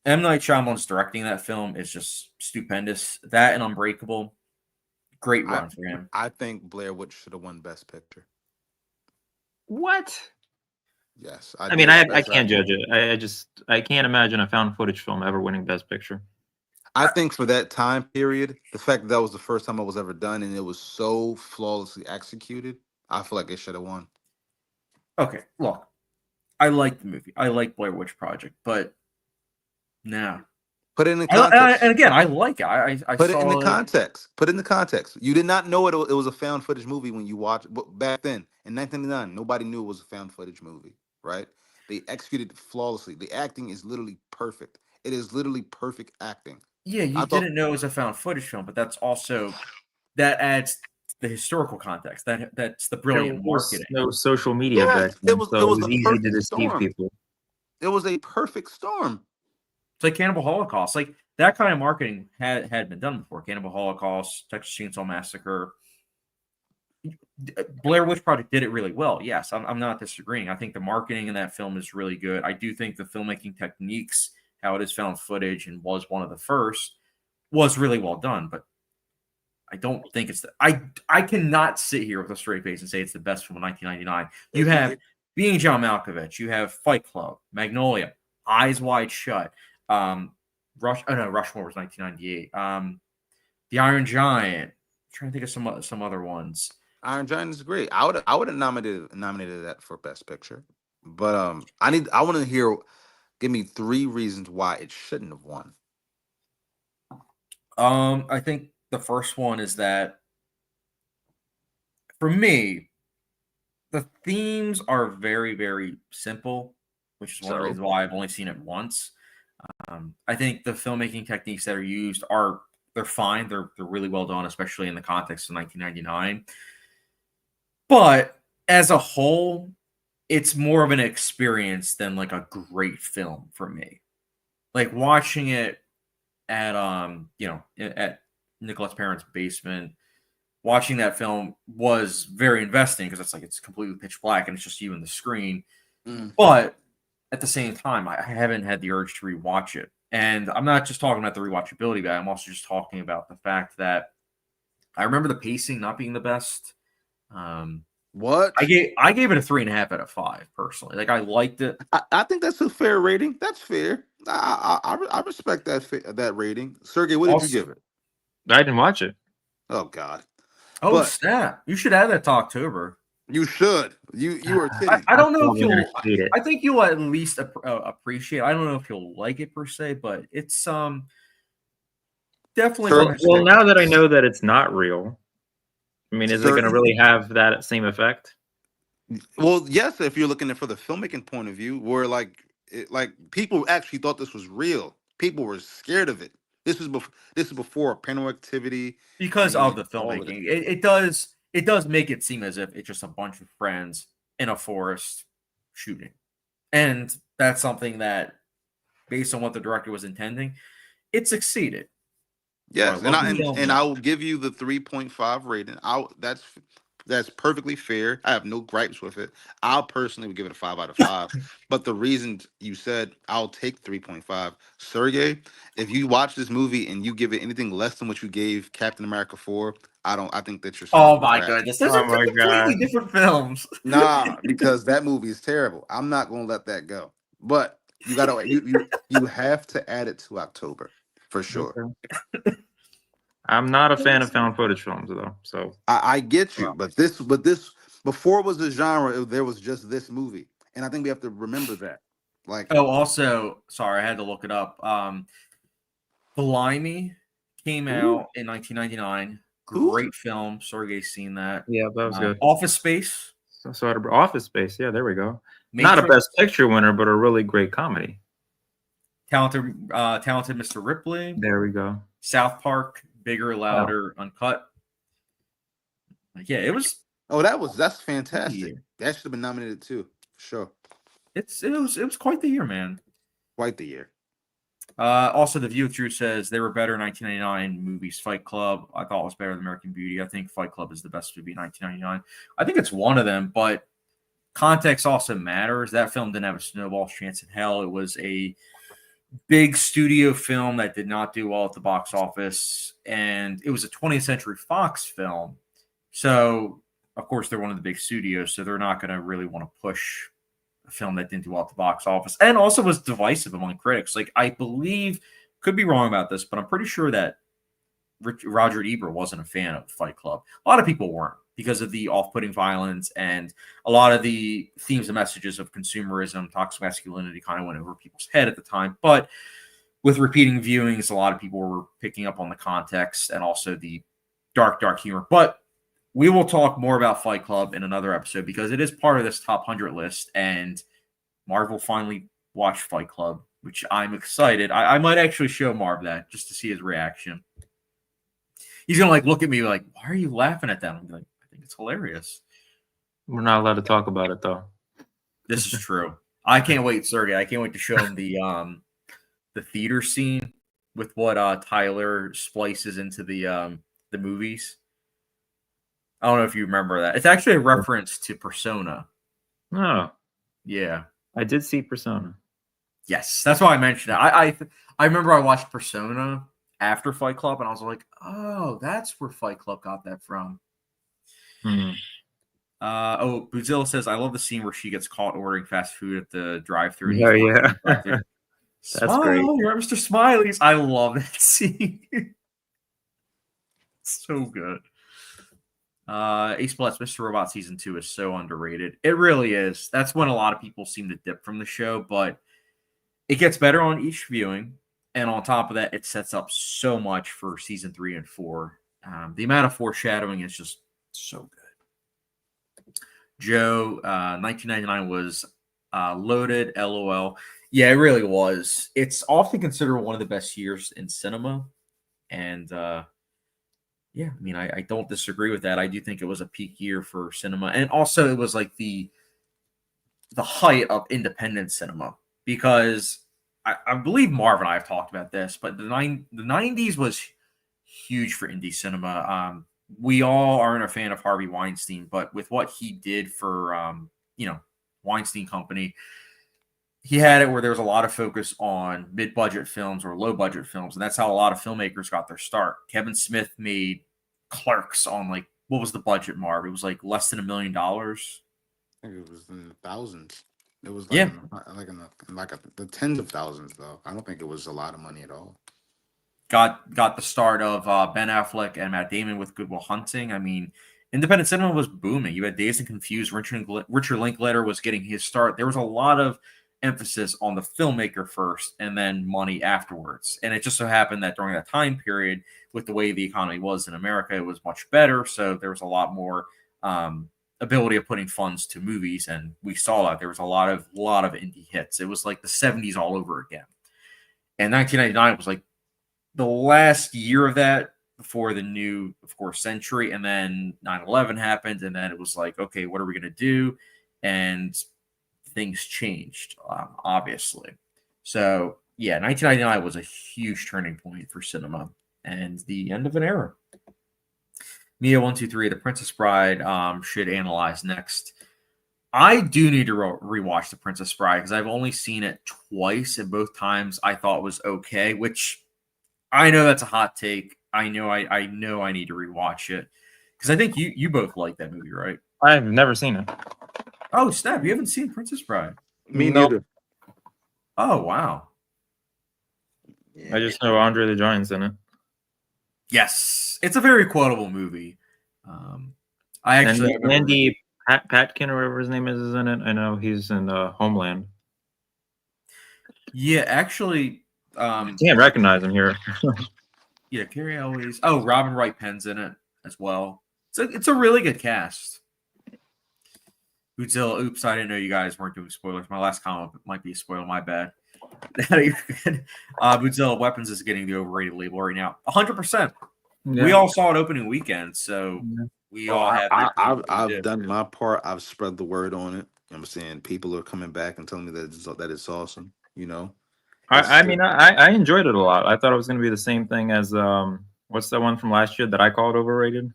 M. Night Shyamalan's directing that film is just stupendous. That and Unbreakable, great I run for him. I think Blair Witch should have won Best Picture. What? Yes, I mean, do. I can't judge it. I can't imagine a found footage film ever winning Best Picture. I think for that time period, the fact that was the first time it was ever done and it was so flawlessly executed, I feel like it should have won. Okay, look, I like the movie. I like Blair Witch Project, but no. Put it in the context. And again, I like it. I Put it in the saw it. context. Put it in the context. You did not know it was a found footage movie when you watched back then in 1999. Nobody knew it was a found footage movie, right? They executed it flawlessly. The acting is literally perfect. It is literally perfect acting. Yeah, you I thought didn't know it was a found footage film, but that adds the historical context. That's the There brilliant was marketing. no social media yes, back then, so it it was was a easy to perfect deceive storm. people. It was a perfect storm. It's like Cannibal Holocaust. Like that kind of marketing had been done before. Cannibal Holocaust, Texas Chainsaw Massacre. Blair Witch Project did it really well. Yes, I'm not disagreeing. I think the marketing in that film is really good. I do think the filmmaking techniques, how it is found footage and was one of the first, was really well done. But I don't think it's I cannot sit here with a straight face and say it's the best film of 1999. You have Being John Malkovich, you have Fight Club, Magnolia, Eyes Wide Shut, Rushmore was 1998. The Iron Giant. I'm trying to think of some other ones. Iron Giant is great. I would have nominated that for Best Picture. But I want to hear, give me 3 reasons why it shouldn't have won. I think the first one is that for me, the themes are very, very simple, which is one of the reasons why I've only seen it once. I think the filmmaking techniques that are used they're fine. They're really well done, especially in the context of 1999. But as a whole, it's more of an experience than like a great film for me. Like watching it at at Nicholas' parents' basement, watching that film was very investing because it's completely pitch black and it's just you and the screen. Mm. But at the same time, I haven't had the urge to rewatch it. And I'm not just talking about the rewatchability, but I'm also just talking about the fact that I remember the pacing not being the best. What? I gave it a 3.5 out of 5 personally. Like I liked it. I think that's a fair rating. That's fair. I respect that rating. Sergey, what did you Also, give it? I didn't watch it. Oh God. oh But snap! You should add that to October. you should. You are kidding. I don't know if probably gonna you'll. hate it. I think you'll at least appreciate. I don't know if you'll like it per se, but it's definitely. Sir, One of Well, the- now that I know that it's not real, I mean, is it going to Certain- really have that same effect? Well, yes, if you're looking at it for the filmmaking point of view, where like people actually thought this was real. People were scared of it. This is before Paranormal Activity. because of the all of filmmaking, it does make it seem as if it's just a bunch of friends in a forest shooting, and that's something that, based on what the director was intending, it succeeded. Yes, I and love the film, and yeah. I will give you the 3.5 rating. That's perfectly fair. I have no gripes with it. I'll personally would give it a 5 out of 5. But the reason you said I'll take 3.5, Sergey, if you watch this movie and you give it anything less than what you gave Captain America 4, I think that you're Oh smoking my crack. goodness, those Oh are my two God. completely different films. Nah, because that movie is terrible. I'm not gonna let that go. But you gotta you have to add it to October for sure. Okay. I'm not a fan of found footage films, though. So I get you, but this before it was a genre, there was just this movie, and I think we have to remember that. Like, Oh, also, sorry, I had to look it up. Blimey came Ooh. out in 1999. Ooh. Great film. Sergey's seen that. yeah, that was good. Office Space. So I had Office Space. Yeah, there we go. Not a Matrix, Best Picture winner, but a really great comedy. Talented Mr. Ripley. There we go. South Park. Bigger, Louder, Uncut. Yeah, it was. that's fantastic. Yeah. That should have been nominated too, for sure. It was quite the year, man. Quite the year. Also, The View of Drew says they were better in 1999 movies. Fight Club, I thought was better than American Beauty. I think Fight Club is the best movie in 1999. I think it's one of them, but context also matters. That film didn't have a snowball's chance in hell. It was a big studio film that did not do well at the box office, and it was a 20th Century Fox film. So, of course, they're one of the big studios, so they're not going to really want to push a film that didn't do well at the box office, and also was divisive among critics. Like, I believe, could be wrong about this, but I'm pretty sure that Roger Ebert wasn't a fan of Fight Club. A lot of people weren't because of the off-putting violence and a lot of the themes and messages of consumerism, toxic masculinity kind of went over people's head at the time. But with repeating viewings, a lot of people were picking up on the context and also the dark humor. But we will talk more about Fight Club in another episode because it is part of this top 100 list, and Marv will finally watch Fight Club, which I'm excited. I might actually show Marv that just to see his reaction. He's gonna look at me like, "Why are you laughing at that?" I'm like, "I think it's hilarious." We're not allowed to talk about it, though. This is true. I can't wait, Sergey. I can't wait to show him the theater scene with what Tyler splices into the movies. I don't know if you remember that. It's actually a reference to Persona. Oh, Yeah. I did see Persona. Yes, that's why I mentioned it. I remember I watched Persona after Fight Club, and I was like, "Oh, that's where Fight Club got that from." Hmm. Buzilla says, "I love the scene where she gets caught ordering fast food at the drive-thru." Yeah, yeah. That's That's great. You're Mr. Smiley's. I love that scene. So good. Ace Plus, Mr. Robot Season 2 is so underrated. It really is. That's when a lot of people seem to dip from the show, but it gets better on each viewing. And on top of that, it sets up so much for Season 3 and 4. The amount of foreshadowing is just so good. Joe, 1999 was loaded, LOL. Yeah, it really was. It's often considered one of the best years in cinema. And Yeah, I mean, I don't disagree with that. I do think it was a peak year for cinema, and also it was like the height of independent cinema because I believe Marv and I have talked about this, but the 90s was huge for indie cinema. We all aren't a fan of Harvey Weinstein, but with what he did for Weinstein Company, he had it where there was a lot of focus on mid-budget films or low-budget films, and that's how a lot of filmmakers got their start. Kevin Smith made Clerks on like what was the budget, Marv? It was like less than $1 million. I think it was in the thousands. It was like Yeah, the tens of thousands though. I don't think it was a lot of money at all. got the start of Ben Affleck and Matt Damon with Good Will Hunting. I mean, independent cinema was booming. You had Dazed and Confused. Richard Linklater was getting his start. There was a lot of emphasis on the filmmaker first and then money afterwards. And it just so happened that during that time period, with the way the economy was in America, it was much better. So there was a lot more ability of putting funds to movies, and we saw that there was a lot of indie hits. It was like the 70s all over again. And 1999 was like the last year of that before the new, of course, century. And then 9/11 happened, and then it was like, okay, what are we going to do? And things changed, obviously. So, yeah, 1999 was a huge turning point for cinema and the end of an era. Mia123, The Princess Bride, should analyze next. I do need to rewatch The Princess Bride because I've only seen it twice, and both times I thought was okay, which I know that's a hot take. I know I need to rewatch it because I think you both like that movie, right? I've never seen it. Oh, snap! You haven't seen Princess Bride? Me Nope. neither. Oh, wow. Yeah. I just know Andre the Giant's in it. Yes, it's a very quotable movie. I actually And Andy Patkin or whatever his name is in it. I know he's in Homeland. Yeah, actually, Can't recognize him here. yeah, Carrie Elwes. Oh, Robin Wright Penn's in it as well. It's a really good cast. Godzilla. Oops, I didn't know you guys weren't doing spoilers. My last comment might be a spoiler. My bad. Godzilla Weapons is getting the overrated label right now. 100%. Yeah. We all saw it opening weekend, so we all have. I've done my part. I've spread the word on it. I'm saying people are coming back and telling me that it's awesome. You know, I mean, I enjoyed it a lot. I thought it was going to be the same thing as what's that one from last year that I called overrated?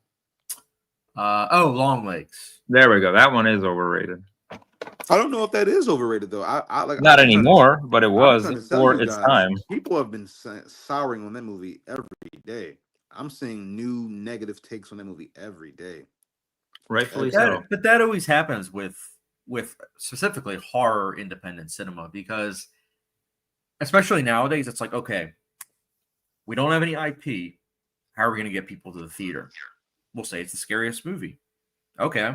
Long Legs. There we go. That one is overrated. I don't know if that is overrated though. I like Not anymore, but it was I'm trying to tell for you its guys, time. People have been souring on that movie every day. I'm seeing new negative takes on that movie every day. Rightfully so. But that always happens with specifically horror independent cinema because, especially nowadays, it's like, okay, we don't have any IP. How are we going to get people to the theater? We'll say it's the scariest movie. Okay.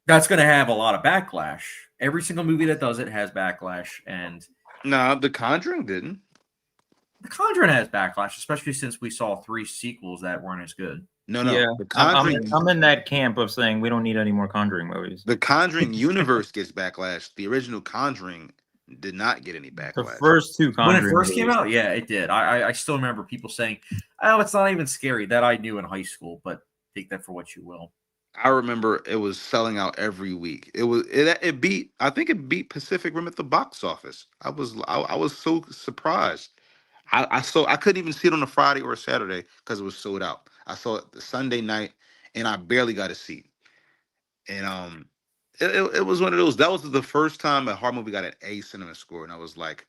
That's going to have a lot of backlash. Every single movie that does it has backlash. And Nah, The Conjuring didn't. The Conjuring has backlash, especially since we saw 3 sequels that weren't as good. No. Yeah, The Conjuring. I'm in that camp of saying we don't need any more Conjuring movies. The Conjuring universe gets backlash. The original Conjuring did not get any The backlash. first 2 Conjuring When it first came movies. out, yeah, it did. I still remember people saying, oh, it's not even scary. That I knew in high school, but take that for what you will. I remember it was selling out every week. It beat. I think it beat Pacific Rim at the box office. I was so surprised. I couldn't even see it on a Friday or a Saturday because it was sold out. I saw it the Sunday night and I barely got a seat. And it was one of those. That was the first time a horror movie got an A cinema score, and I was like,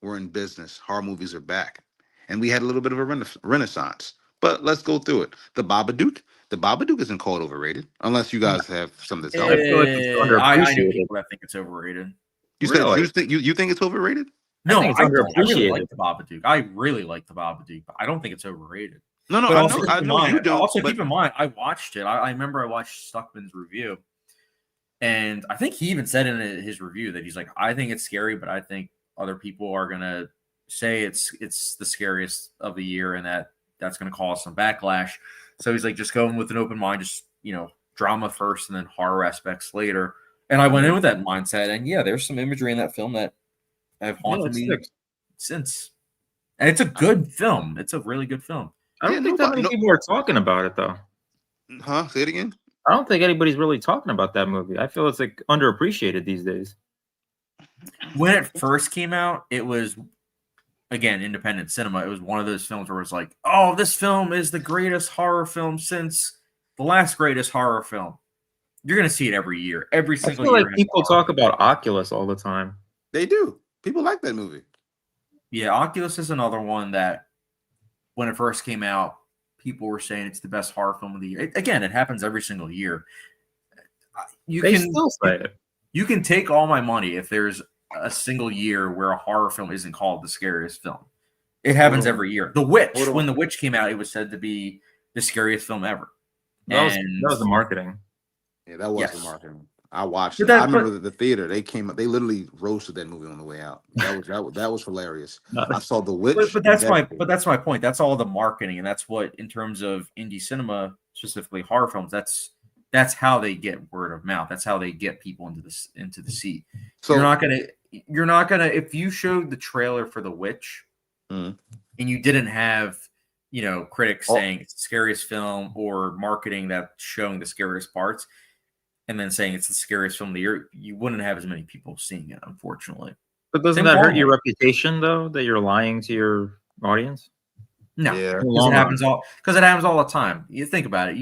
we're in business. Horror movies are back, and we had a little bit of a renaissance. But let's go through it. The Babadook. The Babadook isn't called overrated, unless you guys have something to tell I me. feel like it's I know underappreciated. people that think it's overrated. You said Really? you think it's overrated? No, think it's I don't. I really underappreciated. like the Babadook. I really like the Babadook, but I don't think it's overrated. No, But also, I know you don't. Also, but keep in mind, I watched it. I remember I watched Stuckman's review, and I think he even said in his review that he's like, I think it's scary, but I think other people are gonna say it's the scariest of the year, and that's gonna cause some backlash. So he's like, just go in with an open mind, just drama first, and then horror aspects later. And I went in with that mindset, and yeah, there's some imagery in that film that have haunted me since. And it's a good film. It's a really good film. I don't think that many people are talking about it though. Huh? Say it again. I don't think anybody's really talking about that movie. I feel it's like underappreciated these days. When it first came out, it was, again, independent cinema. It was one of those films where it's like, oh, this film is the greatest horror film since the last greatest horror film. You're going to see it every year. Every single I feel year. like people talk about Oculus all the time. They do. People like that movie. Yeah, Oculus is another one that when it first came out, people were saying it's the best horror film of the year. Again, it happens every single year. They still say it. You can take all my money if there's a single year where a horror film isn't called the scariest film. It happens every year. The Witch, when The Witch came out, it was said to be the scariest film ever. That was the marketing. Yeah, that was the marketing. I watched it. I remember the theater. They literally roasted that movie on the way out. That was hilarious. I saw The Witch. But that's my point. That's all the marketing, and that's what, in terms of indie cinema, specifically horror films, that's how they get word of mouth. That's how they get people into the seat. So you're not gonna if you showed the trailer for The Witch and you didn't have, critics saying it's the scariest film or marketing that's showing the scariest parts and then saying it's the scariest film of the year, you wouldn't have as many people seeing it, unfortunately. But doesn't that hurt your reputation though, that you're lying to your audience? No, because it happens all the time. You think about it.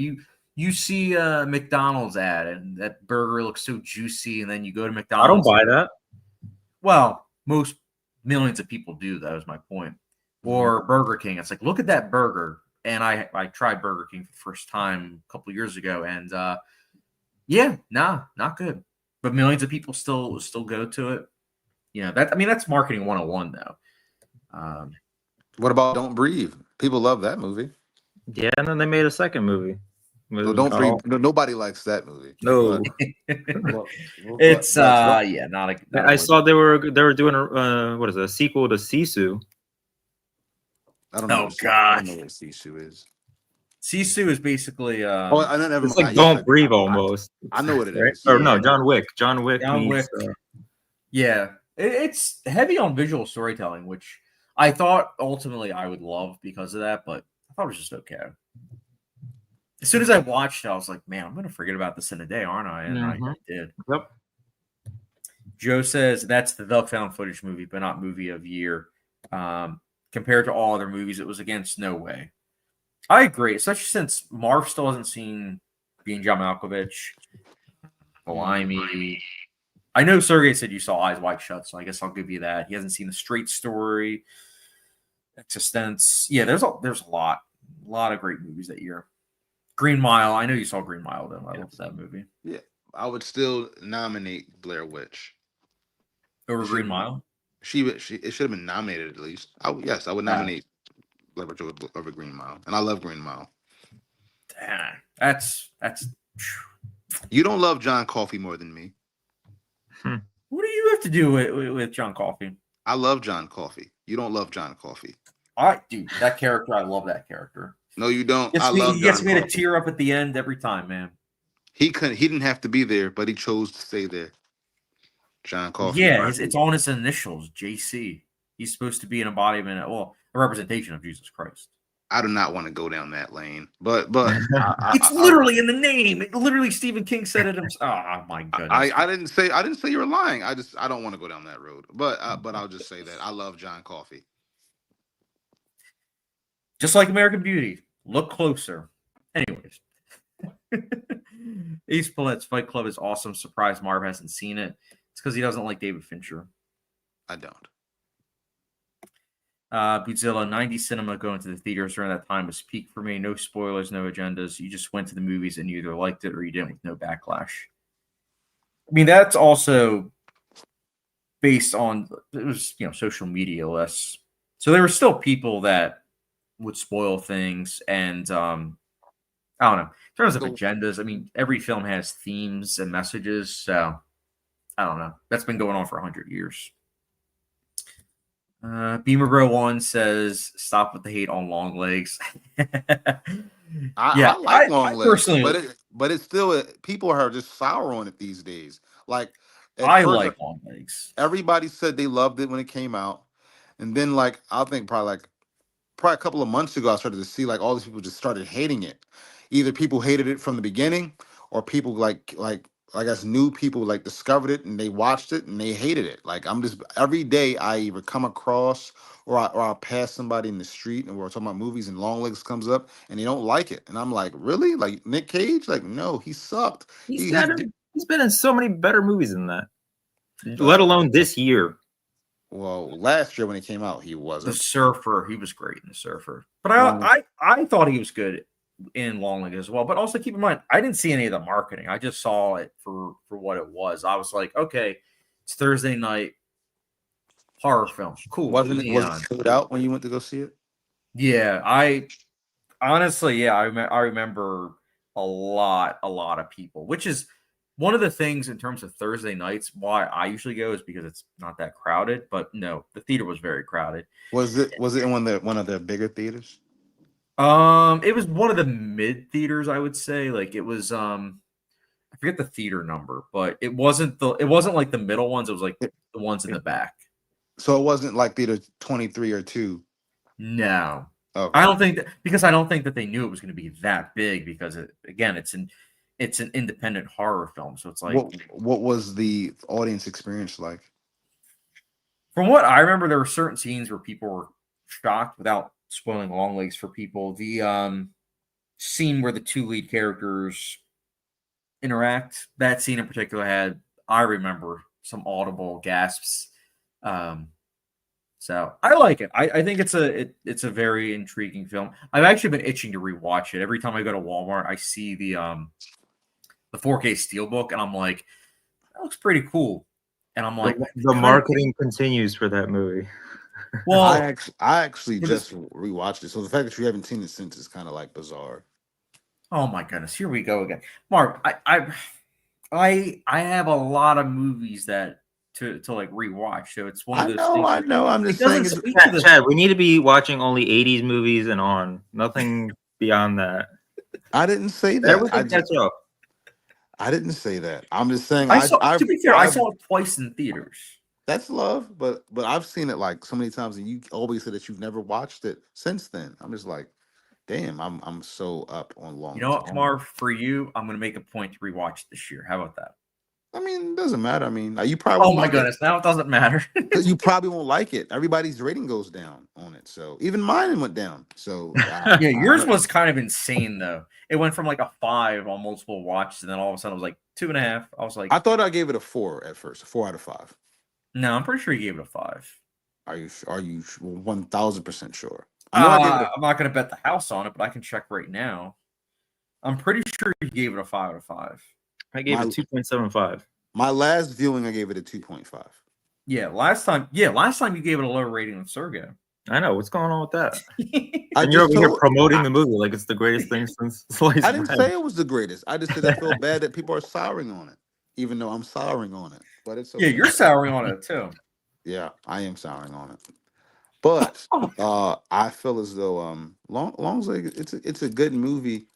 You see a McDonald's ad and that burger looks so juicy, and then you go to McDonald's. I don't buy that. Well, most millions of people do. That was my point. Or Burger King. It's like, look at that burger. And I tried Burger King for the first time a couple years ago, and not good. But millions of people still go to it. That's marketing 101 though. What about Don't Breathe? People love that movie. Yeah, and then they made a second movie. So Don't Breathe. Nobody likes that movie. No, it's not a. I saw they were doing a sequel to Sisu. I don't know. Oh God, I don't know what Sisu is. Sisu is basically. It's like Don't Breathe almost. I know what it is. Or no, John Wick. John Wick. Yeah, it's heavy on visual storytelling, which I thought ultimately I would love because of that, but I thought it was just okay. As soon as I watched it, I was like, man, I'm going to forget about this in a day, aren't I? And I did. Yep. Joe says that's the found footage movie, but not movie of year. Compared to all other movies, it was against no way. I agree, especially since Marv still hasn't seen Being John Malkovich, Blimey. I know Sergey said you saw Eyes Wide Shut, so I guess I'll give you that. He hasn't seen The Straight Story, Existence. Yeah, there's a lot of great movies that year. Green Mile. I know you saw Green Mile, though. I love that movie. Yeah, I would still nominate Blair Witch over Green Mile. It should have been nominated at least. I would nominate Blair Witch over Green Mile, and I love Green Mile. Damn, that's. You don't love John Coffey more than me. What do you have to do with John Coffey? I love John Coffey. You don't love John Coffey. Dude, that character. I love that character. No, you don't. He gets me to tear up at the end every time, man. He didn't have to be there, but he chose to stay there. John Coffey. Yeah, it's on his initials, JC. He's supposed to be an embodiment, a representation of Jesus Christ. I do not want to go down that lane, but it's literally in the name. Literally, Stephen King said it himself. Oh my goodness! I didn't say you were lying. I don't want to go down that road. But I'll just say that I love John Coffey. Just like American Beauty. Look closer. Anyways. Ace Paulette's Fight Club is awesome. Surprised Marv hasn't seen it. It's because he doesn't like David Fincher. I don't. Bootzilla, 90 cinema going to the theaters during that time was peak for me. No spoilers, no agendas. You just went to the movies and you either liked it or you didn't with no backlash. I mean, that's also based on, it was, social media less. So there were still people that would spoil things, and I don't know. In terms of agendas, I mean, every film has themes and messages, so I don't know. That's been going on for 100 years. Beamer Bro 1 says, "Stop with the hate on long legs." I like long legs, personally, but it's still people are just sour on it these days. Like I like long legs. Everybody said they loved it when it came out, and then I think probably probably a couple of months ago, I started to see like all these people just started hating it. Either people hated it from the beginning, or people like I guess new people like discovered it and they watched it and they hated it. Like I'm just every day I either come across or I'll pass somebody in the street and we're talking about movies and Longlegs comes up and they don't like it. And I'm like, really? Like Nick Cage? Like, no, he sucked. He's He he's been in so many better movies than that, let uh, alone this year. well, last year when he came out, he The wasn't. Surfer, he was great in The Surfer. But Long- I thought he was good in Long Leg as well. But also keep in mind, I didn't see any of the marketing. I just saw it for what it was. I was like, okay, it's Thursday night horror film. Cool. was Neon. it sold out when you went to go see it? Yeah, I honestly, yeah, I remember a lot of people, which is one of the things in terms of Thursday nights why I usually go is because it's not that crowded. But no, the theater was very crowded. Was it in one of the bigger theaters? It was one of the mid theaters, I would say. Like it was I forget the theater number, but it wasn't like the middle ones, it was like the ones in the back. So it wasn't like theater 23 or 2. No. Okay. I don't think that, because I don't think that they knew it was going to be that big, because again, it's an independent horror film. So it's like, What was the audience experience like? from what I remember, there were certain scenes where people were shocked, without spoiling Long Legs for people. The scene where the two lead characters interact, that scene in particular had, I remember, some audible gasps. So I like it. I think it's a very intriguing film. I've actually been itching to rewatch it. Every time I go to Walmart, I see the 4K Steelbook, and I'm like, that looks pretty cool. And I'm like, The marketing continues for that movie. well, I actually just rewatched it. So the fact that you haven't seen it since is kind of like bizarre. oh my goodness, here we go again. Marv, I have a lot of movies that to like rewatch. So it's one of those things. I know. I'm just It doesn't saying. speak to the Chad, we need to be watching only 80s movies and on. Nothing beyond that. I didn't say that. Everything catch up. I didn't say that. I'm just saying. to be fair, I saw it twice in theaters. That's love, but I've seen it like so many times, and you always say that you've never watched it since then. I'm just like, damn, I'm so up on Long. You know what, Marv? For you, I'm going to make a point to rewatch it this year. How about that? I mean, it doesn't matter. I mean, you probably Oh won't my like goodness, now it doesn't matter. you probably won't like it. Everybody's rating goes down on it, so even mine went down. So yeah, yours was kind of insane though. It went from like a 5 on multiple watches, and then all of a sudden it was like 2.5. I was like, I thought I gave it a 4 at first, a 4 out of 5. no, I'm pretty sure you gave it a 5. Are you 1,000% sure? I know I gave it I'm not going to bet the house on it, but I can check right now. I'm pretty sure you gave it a 5 out of 5. I gave it 2.75. My last viewing, I gave it a 2.5. Yeah, last time you gave it a lower rating than Sergey. I know what's going on with that. I And you're over just here told- promoting the movie like it's the greatest thing since sliced I didn't bread. say it was the greatest. I just said I feel bad that people are souring on it, even though I'm souring on it. But it's okay. Yeah, you're souring on it too. Yeah, I am souring on it. But I feel as though Long's like it's a good movie.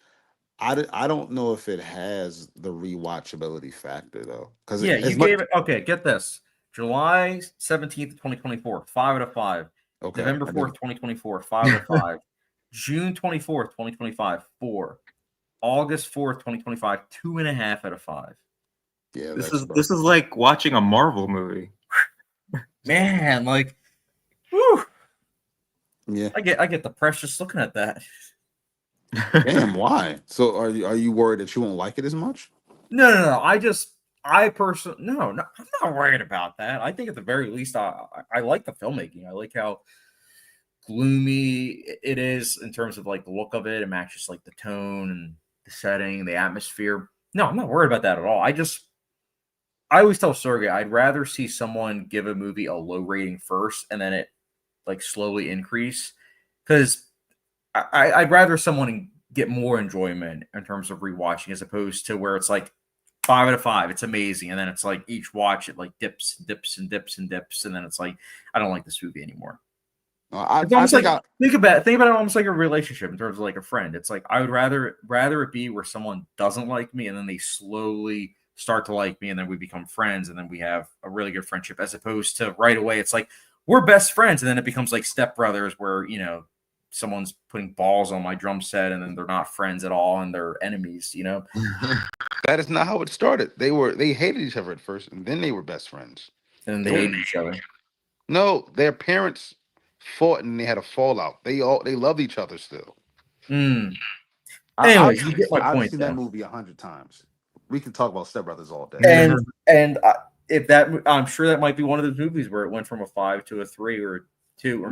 I don't know if it has the rewatchability factor though. Because Yeah, you gave it. Okay, get this: July 17th, 2024, 5 out of 5. Okay, November 4th, 2024, 5 out of 5. June 24th, 2025, 4. August 4th, 2025, 2.5 out of 5. Yeah, This is like watching a Marvel movie. Man, like, whew, yeah. I get the precious looking at that. Damn, why? So are you worried that you won't like it as much? No. I personally, no, I'm not worried about that. I think at the very least, I like the filmmaking. I like how gloomy it is in terms of like the look of it. It matches like the tone and the setting, the atmosphere. No, I'm not worried about that at all. I always tell Sergey, I'd rather see someone give a movie a low rating first and then it like slowly increase, because I'd rather someone get more enjoyment in terms of rewatching as opposed to where it's like 5 out of 5, it's amazing, and then it's like each watch it like dips, and then it's like I don't like this movie anymore. It's almost think about it almost like a relationship in terms of like a friend. It's like I would rather it be where someone doesn't like me and then they slowly start to like me and then we become friends and then we have a really good friendship, as opposed to right away it's like we're best friends and then it becomes like stepbrothers where someone's putting balls on my drum set, and then they're not friends at all, and they're enemies. You know, That is not how it started. They hated each other at first, and then they were best friends. and then they hate each other. No, their parents fought and they had a fallout. They loved each other still. Mm. Anyways, you get my I've point. seen that movie 100 times. We can talk about Step Brothers all day. And if that, I'm sure that might be one of those movies where it went from a 5 to a 3 or 2, or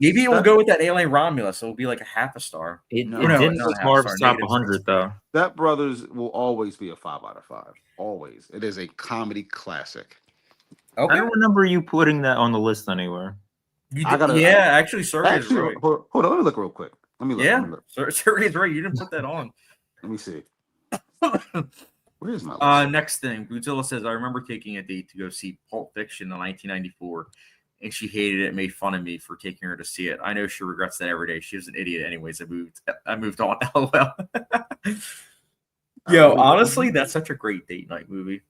maybe it will go with that Alien Romulus. It'll be like a half a star. It No, didn't not make half Marv's star, top negative 100 though. Step Brothers will always be a 5 out of 5. Always. It is a comedy classic. Okay. I don't remember you putting that on the list anywhere. Actually, Sergey's right. Hold on, let me look real quick. Let me look. Yeah, Sergey's right. You didn't put that on. Let me see. Where's my list? Next thing, Godzilla says, I remember taking a date to go see Pulp Fiction in 1994, and she hated it and made fun of me for taking her to see it. I know she regrets that every day. She was an idiot anyways. I moved on. LOL. Yo, honestly, that's such a great date night movie.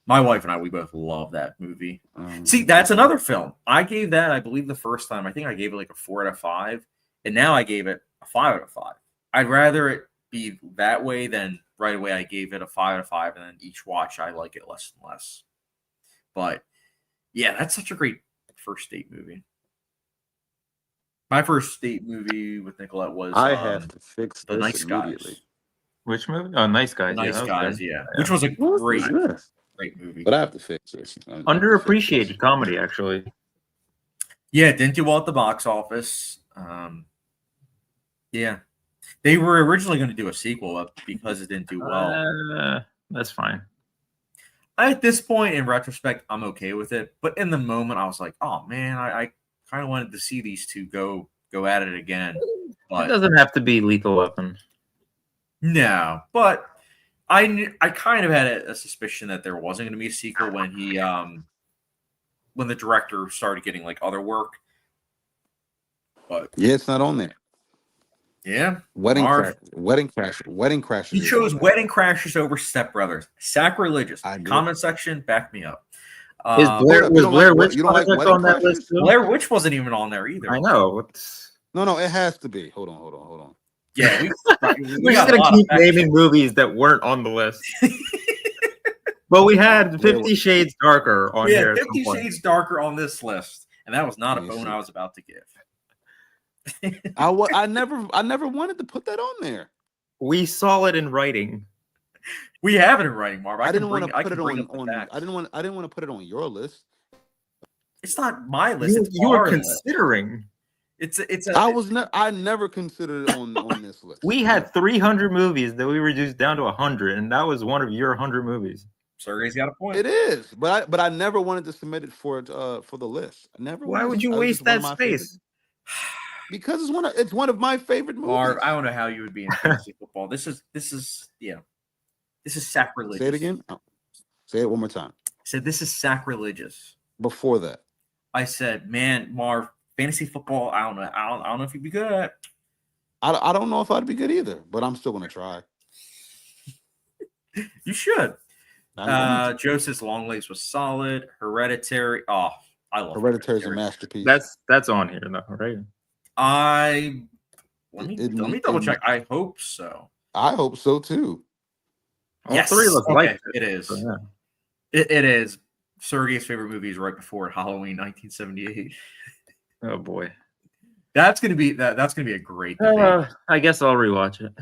My wife and I, we both love that movie. See, that's another film. I gave that, I believe, the first time. I think I gave it like a 4 out of 5, and now I gave it a 5 out of 5. I'd rather it be that way than right away I gave it a 5 out of 5, and then each watch I like it less and less. But yeah, that's such a great first date movie. My first date movie with Nicolette was I have to fix The this Nice immediately. Guys. Which movie? Oh, Nice Guys. Nice yeah, Guys, okay. yeah. Which was a great movie. But I have to fix this. Underappreciated comedy, actually. Yeah, it didn't do well at the box office. Yeah. They were originally going to do a sequel, but because it didn't do well. That's fine. At this point, in retrospect, I'm okay with it. But in the moment, I was like, oh, man, I kind of wanted to see these two go at it again. But It doesn't have to be Lethal Weapon. no, but I kind of had a suspicion that there wasn't going to be a sequel when when the director started getting like other work. But yeah, it's not on there. yeah, Wedding Marv. Crashers. He chose Wedding Crashers over Step Brothers. Sacrilegious. Comment section, back me up. Was Blair Witch on that list too? Blair Witch wasn't even on there either. I know. No, it has to be. Hold on. Yeah, we're just gonna keep naming movies that weren't on the list. But we had 50 Shades Darker on here. 50 Shades Darker on this list, and that was not a bone I was about to give. I never wanted to put that on there. We saw it in writing. We have it in writing, Marv. I didn't want to put it on. I didn't want to put it on your list. It's not my list. You were considering. I never considered it on this list. We had 300 movies that we reduced down to 100, and that was one of your 100 movies. Sergey's got a point. It is, but I never wanted to submit it for the list. I never. Why would you waste that space? Because it's one of my favorite movies. Marv, I don't know how you would be in fantasy football. This is sacrilegious. Say it again. Oh, say it one more time. I said this is sacrilegious. Before that, I said, man, Marv, fantasy football. I don't know. I don't know if you'd be good at it. I don't know if I'd be good either, but I'm still gonna try. You should. Joseph's Longlegs was solid. Hereditary. Oh, I love Hereditary is a masterpiece. That's on here though, right? Let me double check. I hope so. I hope so too. Yes, three of us like it is. So, yeah. It is. Sergey's favorite movie is right before it, Halloween 1978. Oh boy, that's gonna be a great debate. I guess I'll rewatch it.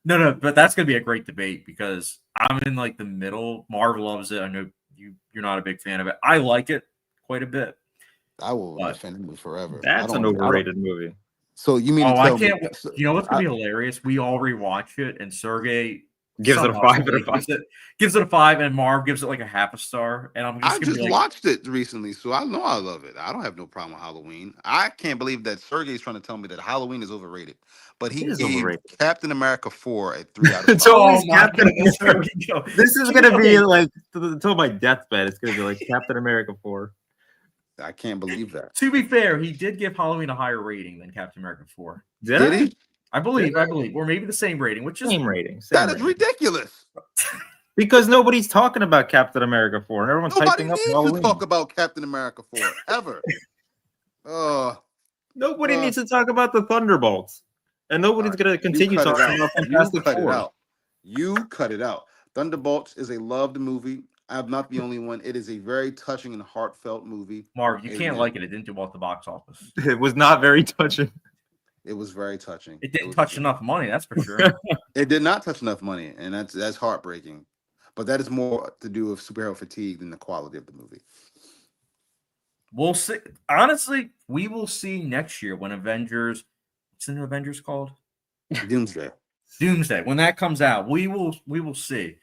No, but that's gonna be a great debate because I'm in like the middle. Marv loves it. I know you're not a big fan of it. I like it quite a bit. I will defend it forever. That's an overrated movie. So you mean? I can't. You know what's gonna be hilarious? We all rewatch it, and Sergey gives it a 5 out of 5. Gives it a 5, and Marv gives it like a half a star. And I just watched it recently, so I know I love it. I don't have no problem with Halloween. I can't believe that Sergey's trying to tell me that Halloween is overrated, but he gave Captain America 4 a 3 out of 5. It's always Captain America. This is gonna be like until my deathbed. It's gonna be like Captain America 4. I can't believe that. To be fair, he did give Halloween a higher rating than Captain America 4. Did he? I believe, or maybe the same rating, which is same rating. That is ridiculous. Because nobody's talking about Captain America 4, and everyone's Nobody typing up needs Halloween. to talk about Captain America 4 ever. Nobody needs to talk about the Thunderbolts, and nobody's going to continue talking about Fantastic Four. You cut it out. Thunderbolts is a loved movie. I'm not the only one. It is a very touching and heartfelt movie. Marv, you can't like it. It didn't do well at the box office. It was not very touching. It was very touching. It didn't touch enough money, that's for sure. It did not touch enough money, and that's heartbreaking. But that is more to do with superhero fatigue than the quality of the movie. We'll see. Honestly, we will see next year when Avengers. What's the new Avengers called? Doomsday. Doomsday. When that comes out, we will see. We will see.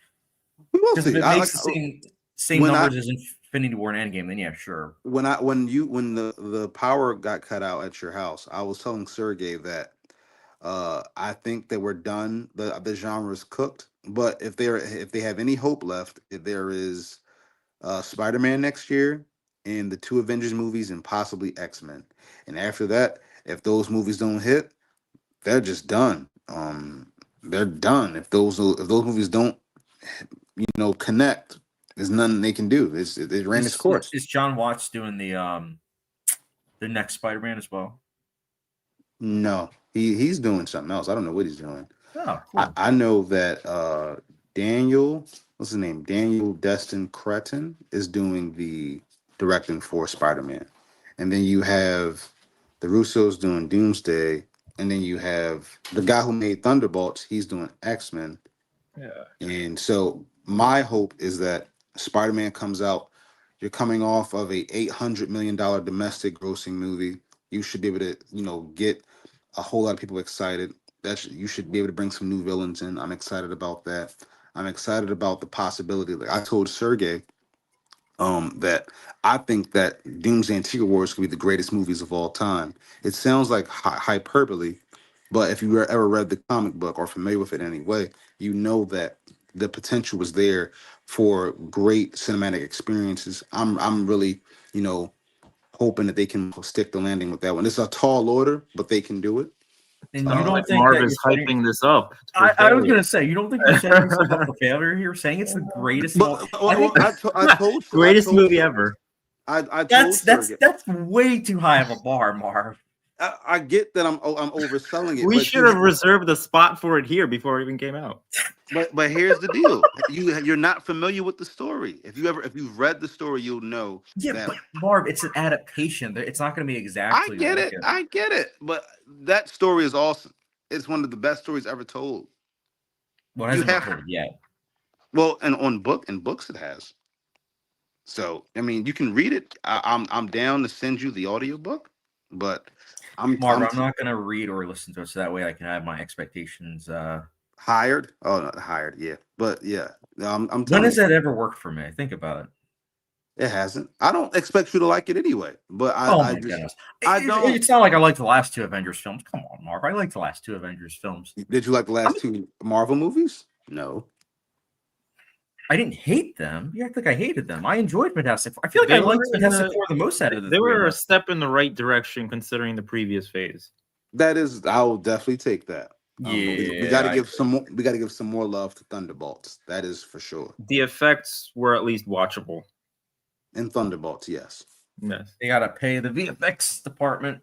Because if it makes the same numbers as Infinity War and Endgame, then yeah, sure. When the power got cut out at your house, I was telling Sergey that I think that we're done. The genre is cooked. But if they have any hope left, if there is Spider-Man next year and the 2 Avengers movies and possibly X-Men. And after that, if those movies don't hit, they're just done. They're done. If those movies don't, connect, there's nothing they can do. They ran its course. Is John Watts doing the next Spider-Man as well? No, he's doing something else. I don't know what he's doing. Oh, cool. I know that Daniel, what's his name? Daniel Destin Cretton is doing the directing for Spider-Man. And then you have the Russos doing Doomsday. And then you have the guy who made Thunderbolts. He's doing X-Men. Yeah. And so my hope is that Spider-Man comes out. You're coming off of a $800 million domestic grossing movie. You should be able to, get a whole lot of people excited. You should be able to bring some new villains in. I'm excited about that. I'm excited about the possibility. Like I told Sergey, that I think that Doomsday and Secret Wars could be the greatest movies of all time. It sounds like hyperbole, but if you ever read the comic book or familiar with it in any way, you know that the potential was there for great cinematic experiences. I'm really, hoping that they can stick the landing with that one. It's a tall order, but they can do it. And you don't think Marv that is hyping this up? I was going to say, you don't think you're setting yourself up for failure here, saying it's the greatest? I told greatest movie ever. That's way too high of a bar, Marv. I get that I'm overselling it. We should have reserved a spot for it here before it even came out. But here's the deal: you're not familiar with the story. If you've read the story, you'll know. Yeah, but Marv, it's an adaptation. It's not going to be exactly. I get it. But that story is awesome. It's one of the best stories ever told. Well, it hasn't been told yet. Well, and in books it has. So I mean, you can read it. I'm down to send you the audiobook, but I'm not going to read or listen to it, so that way I can have my expectations hired. Oh, not hired, yeah, but yeah. I'm when has that ever worked for me? Think about it. It hasn't. I don't expect you to like it anyway, but I don't. It's not like I like the last 2 Avengers films. Come on, Marv. I like the last 2 Avengers films. Did you like the last 2 Marvel movies? No. I didn't hate them. You act like I hated them. I enjoyed Fantastic Four. I feel like I liked Fantastic Four the most out of the They were a step in the right direction considering the previous phase. That is, I will definitely take that. We got to give some more. We got to give some more love to Thunderbolts. That is for sure. The effects were at least watchable. In Thunderbolts, yes. Yes. They got to pay the VFX department.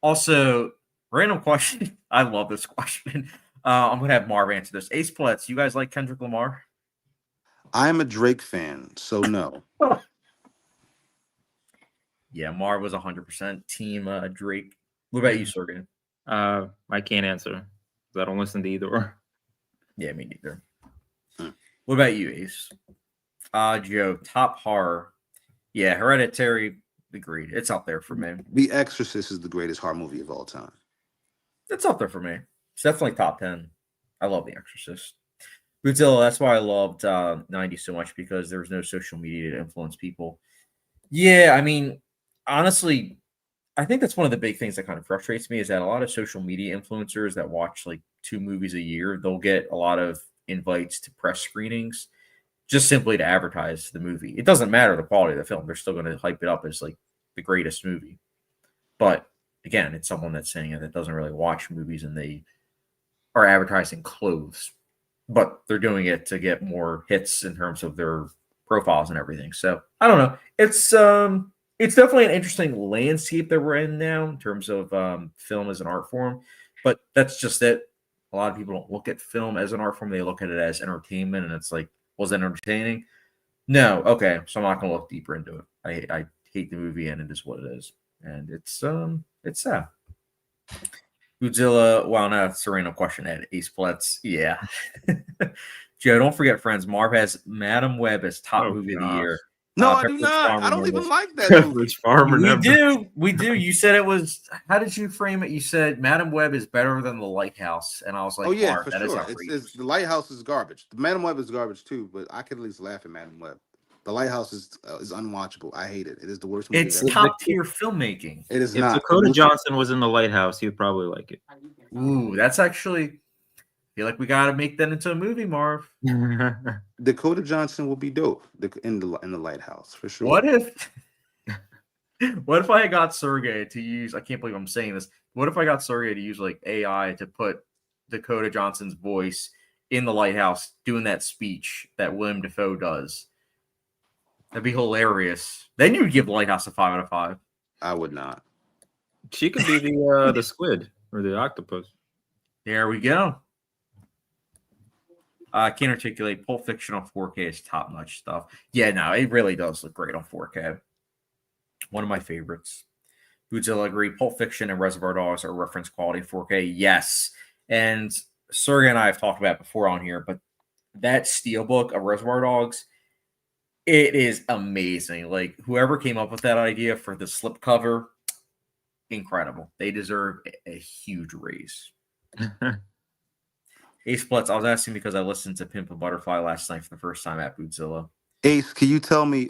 Also, random question. I love this question. I'm gonna have Marv answer this. Ace Plets, you guys like Kendrick Lamar? I'm a Drake fan, so no. Yeah, Marv was 100% team Drake. What about you, Sergey? I can't answer. I don't listen to either. Yeah, me neither. What about you, Ace? Joe, top horror. Yeah, Hereditary, agreed. It's up there for me. The Exorcist is the greatest horror movie of all time. It's up there for me. It's definitely top 10. I love The Exorcist. Godzilla, that's why I loved 90 so much, because there was no social media to influence people. Yeah, I mean, honestly, I think that's one of the big things that kind of frustrates me is that a lot of social media influencers that watch like 2 movies a year, they'll get a lot of invites to press screenings just simply to advertise the movie. It doesn't matter the quality of the film. They're still going to hype it up as like the greatest movie. But again, it's someone that's saying it that doesn't really watch movies and they are advertising clothes, but they're doing it to get more hits in terms of their profiles and everything. So I don't know. It's it's definitely an interesting landscape that we're in now in terms of film as an art form. But that's just it. A lot of people don't look at film as an art form; they look at it as entertainment, and it's like, was it entertaining? No. Okay, so I'm not going to look deeper into it. I hate the movie, and it is what it is, and it's sad. Godzilla. Well, no, it's a random question. Ed Ace Plets. Yeah. Joe, don't forget, friends. Marv has Madam Web as top movie of the year. No, I do Pepperidge not. Farm I don't remembers. even like that movie. Pepperidge Farm We remembers. do. We do. You said it was. How did you frame it? You said Madam Web is better than The Lighthouse, and I was like, Oh yeah, Marv, for that is sure. outrageous. It's the Lighthouse is garbage. The Madam Web is garbage too, but I could at least laugh at Madam Web. The Lighthouse is unwatchable. I hate it. It is the worst movie. It's I've ever top tier filmmaking. It is If not. Dakota Johnson was in The Lighthouse, he'd probably like it. Ooh, that's actually. I feel like we got to make that into a movie, Marv. Dakota Johnson will be dope in the Lighthouse for sure. What if? What if I got Sergey to use? I can't believe I'm saying this. What if I got Sergey to use like AI to put Dakota Johnson's voice in The Lighthouse doing that speech that Willem Dafoe does? That'd be hilarious. Then you'd give Lighthouse a 5 out of 5. I would not. She could be the squid or the octopus. There we go. I can't articulate. Pulp Fiction on 4K is top-notch stuff. Yeah, no, it really does look great on 4K. One of my favorites. Godzilla agree. Pulp Fiction and Reservoir Dogs are reference quality 4K. Yes. And Sergey and I have talked about it before on here, but that steelbook of Reservoir Dogs, it is amazing. Like, whoever came up with that idea for the slipcover, incredible. They deserve a huge raise. Ace Plutz, I was asking because I listened to Pimp a Butterfly last night for the first time at Bootzilla. Ace, can you tell me,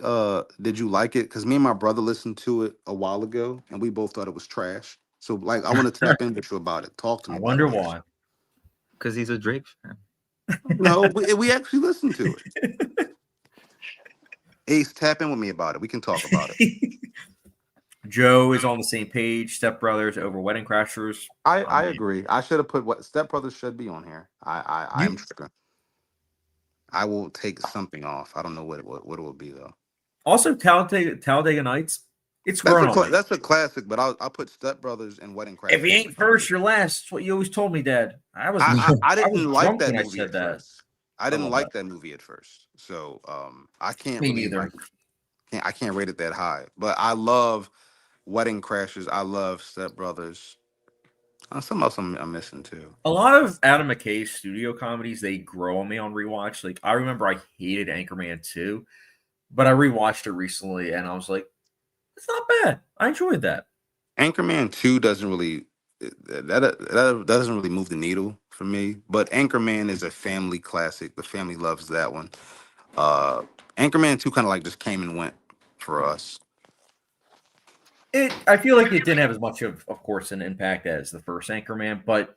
did you like it? Because me and my brother listened to it a while ago, and we both thought it was trash. So, like, I want to tap in with you about it. Talk to me. I wonder about it. why. Because he's a Drake fan. No, we actually listened to it. Ace, tap in with me about it. We can talk about it. Joe is on the same page. Step Brothers over Wedding Crashers. I agree. I should have put what Step Brothers should be on here. I'm tripping. I will take something off. I don't know what it will be though. Also, Talladega Nights. It's grown on me. That's a classic, but I'll put Step Brothers and Wedding Crashers. If you ain't first, you're last. That's what you always told me, Dad. I didn't like that movie at first. I didn't like that movie at first. So I can't Me really neither. I can't rate it that high. But I love Wedding Crashers. I love Step Brothers. Some else I'm missing too. A lot of Adam McKay's studio comedies, they grow on me on rewatch. Like, I remember I hated Anchorman 2, but I rewatched it recently and I was like, it's not bad. I enjoyed that. Anchorman 2 doesn't really that doesn't really move the needle for me. But Anchorman is a family classic. The family loves that one. Anchorman 2 kind of like just came and went for us. I feel like it didn't have as much of course, an impact as the first Anchorman, but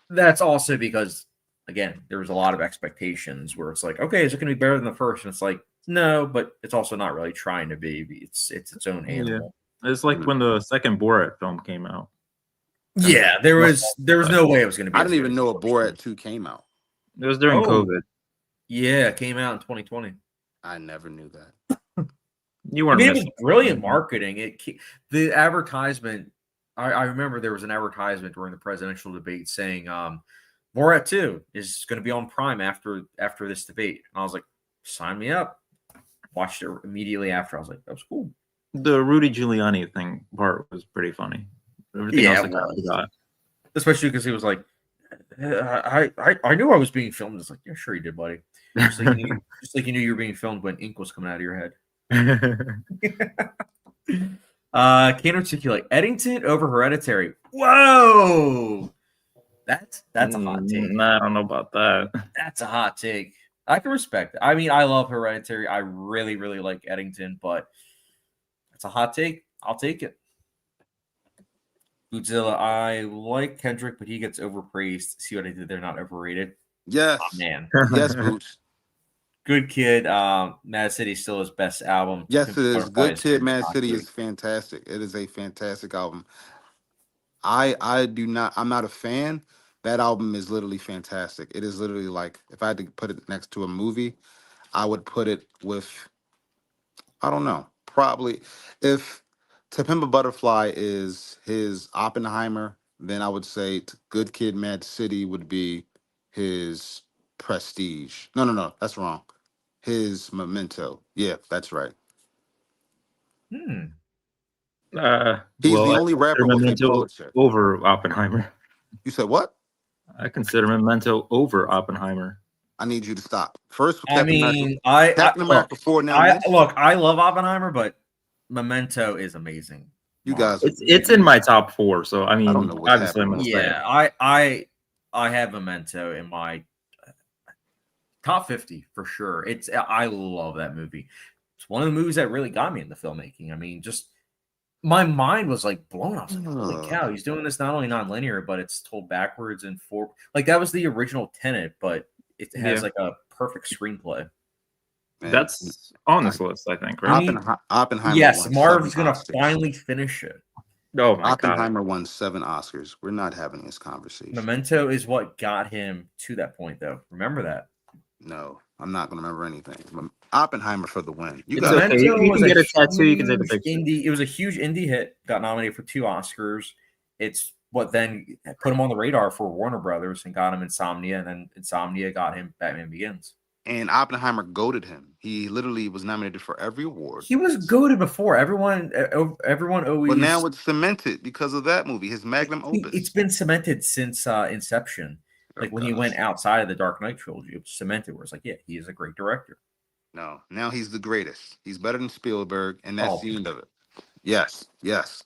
that's also because, again, there was a lot of expectations where it's like, okay, is it going to be better than the first? And it's like, no, but it's also not really trying to be. It's its own animal. Yeah. It's like when the second Borat film came out. Yeah, there was no way it was going to be. I didn't even know a Borat 2 came out. It was during COVID. Yeah, it came out in 2020. I never knew that. You weren't. It was brilliant marketing. The advertisement. I remember there was an advertisement during the presidential debate saying Borat 2 is going to be on Prime after this debate. And I was like, sign me up. Watched it immediately after. I was like, that was cool. The Rudy Giuliani thing part was pretty funny. Everything else I forgot. Especially because he was like, I knew I was being filmed. It's like, yeah, sure you did, buddy. Just like you knew you were being filmed when ink was coming out of your head. Can't articulate. Eddington over Hereditary. Whoa, that's a hot take. Nah, I don't know about that. That's a hot take. I can respect it. I mean, I love Hereditary. I really, really like Eddington, but it's a hot take. I'll take it. Godzilla, I like Kendrick, but he gets overpraised. See what I did there? Not overrated. Yes, man. Yes, Boots. Good Kid. Mad City is still his best album. Yes, it is. Good Kid, Mad City is fantastic. It is a fantastic album. I'm not a fan. That album is literally fantastic. It is literally like, if I had to put it next to a movie, I would put it with, I don't know, probably if To Pimp a Butterfly is his Oppenheimer, then I would say Good Kid, Mad City would be his Prestige. No, that's wrong. His Memento. Yeah, that's right. Hmm. He's the Well, I only consider rapper with a Memento Pulitzer. over Oppenheimer. You said what? I consider Memento over Oppenheimer. I need you to stop. First, I Captain America. mean, I Captain look, America 4, now I this. look, I love Oppenheimer, but Memento is amazing. You Marv. guys are. It's in my top 4, so I I don't mean, know what's obviously I'm happening. gonna say it. Yeah, I have Memento in my top 50 for sure. I love that movie. It's one of the movies that really got me into filmmaking. I mean, just my mind was like blown. I was like, holy cow, he's doing this not only non-linear, but it's told backwards and forward. Like that was the original Tenet, but it has like a perfect screenplay. Man, That's on this list, I think, right? Oppenheimer Yes, won Marv's 7 gonna Oscars. finally finish it. Oh my god. Oppenheimer won 7 Oscars. We're not having this conversation. Memento is what got him to that point, though. Remember that. No, I'm not going to remember anything. Oppenheimer for the win. You It's guys, okay. You can get a tattoo. You can take a huge picture. It was a huge indie hit. Got nominated for 2 Oscars. It's what then put him on the radar for Warner Brothers and got him Insomnia, and then Insomnia got him Batman Begins. and Oppenheimer goaded him. He literally was nominated for every award. He was goated before. Everyone always. But now it's cemented because of that movie, his magnum opus. It's been cemented since Inception. Like when he went outside of the Dark Knight trilogy, it was cemented. Where it's like, yeah, he is a great director. No, now he's the greatest. He's better than Spielberg, and that's the end of it. Yes,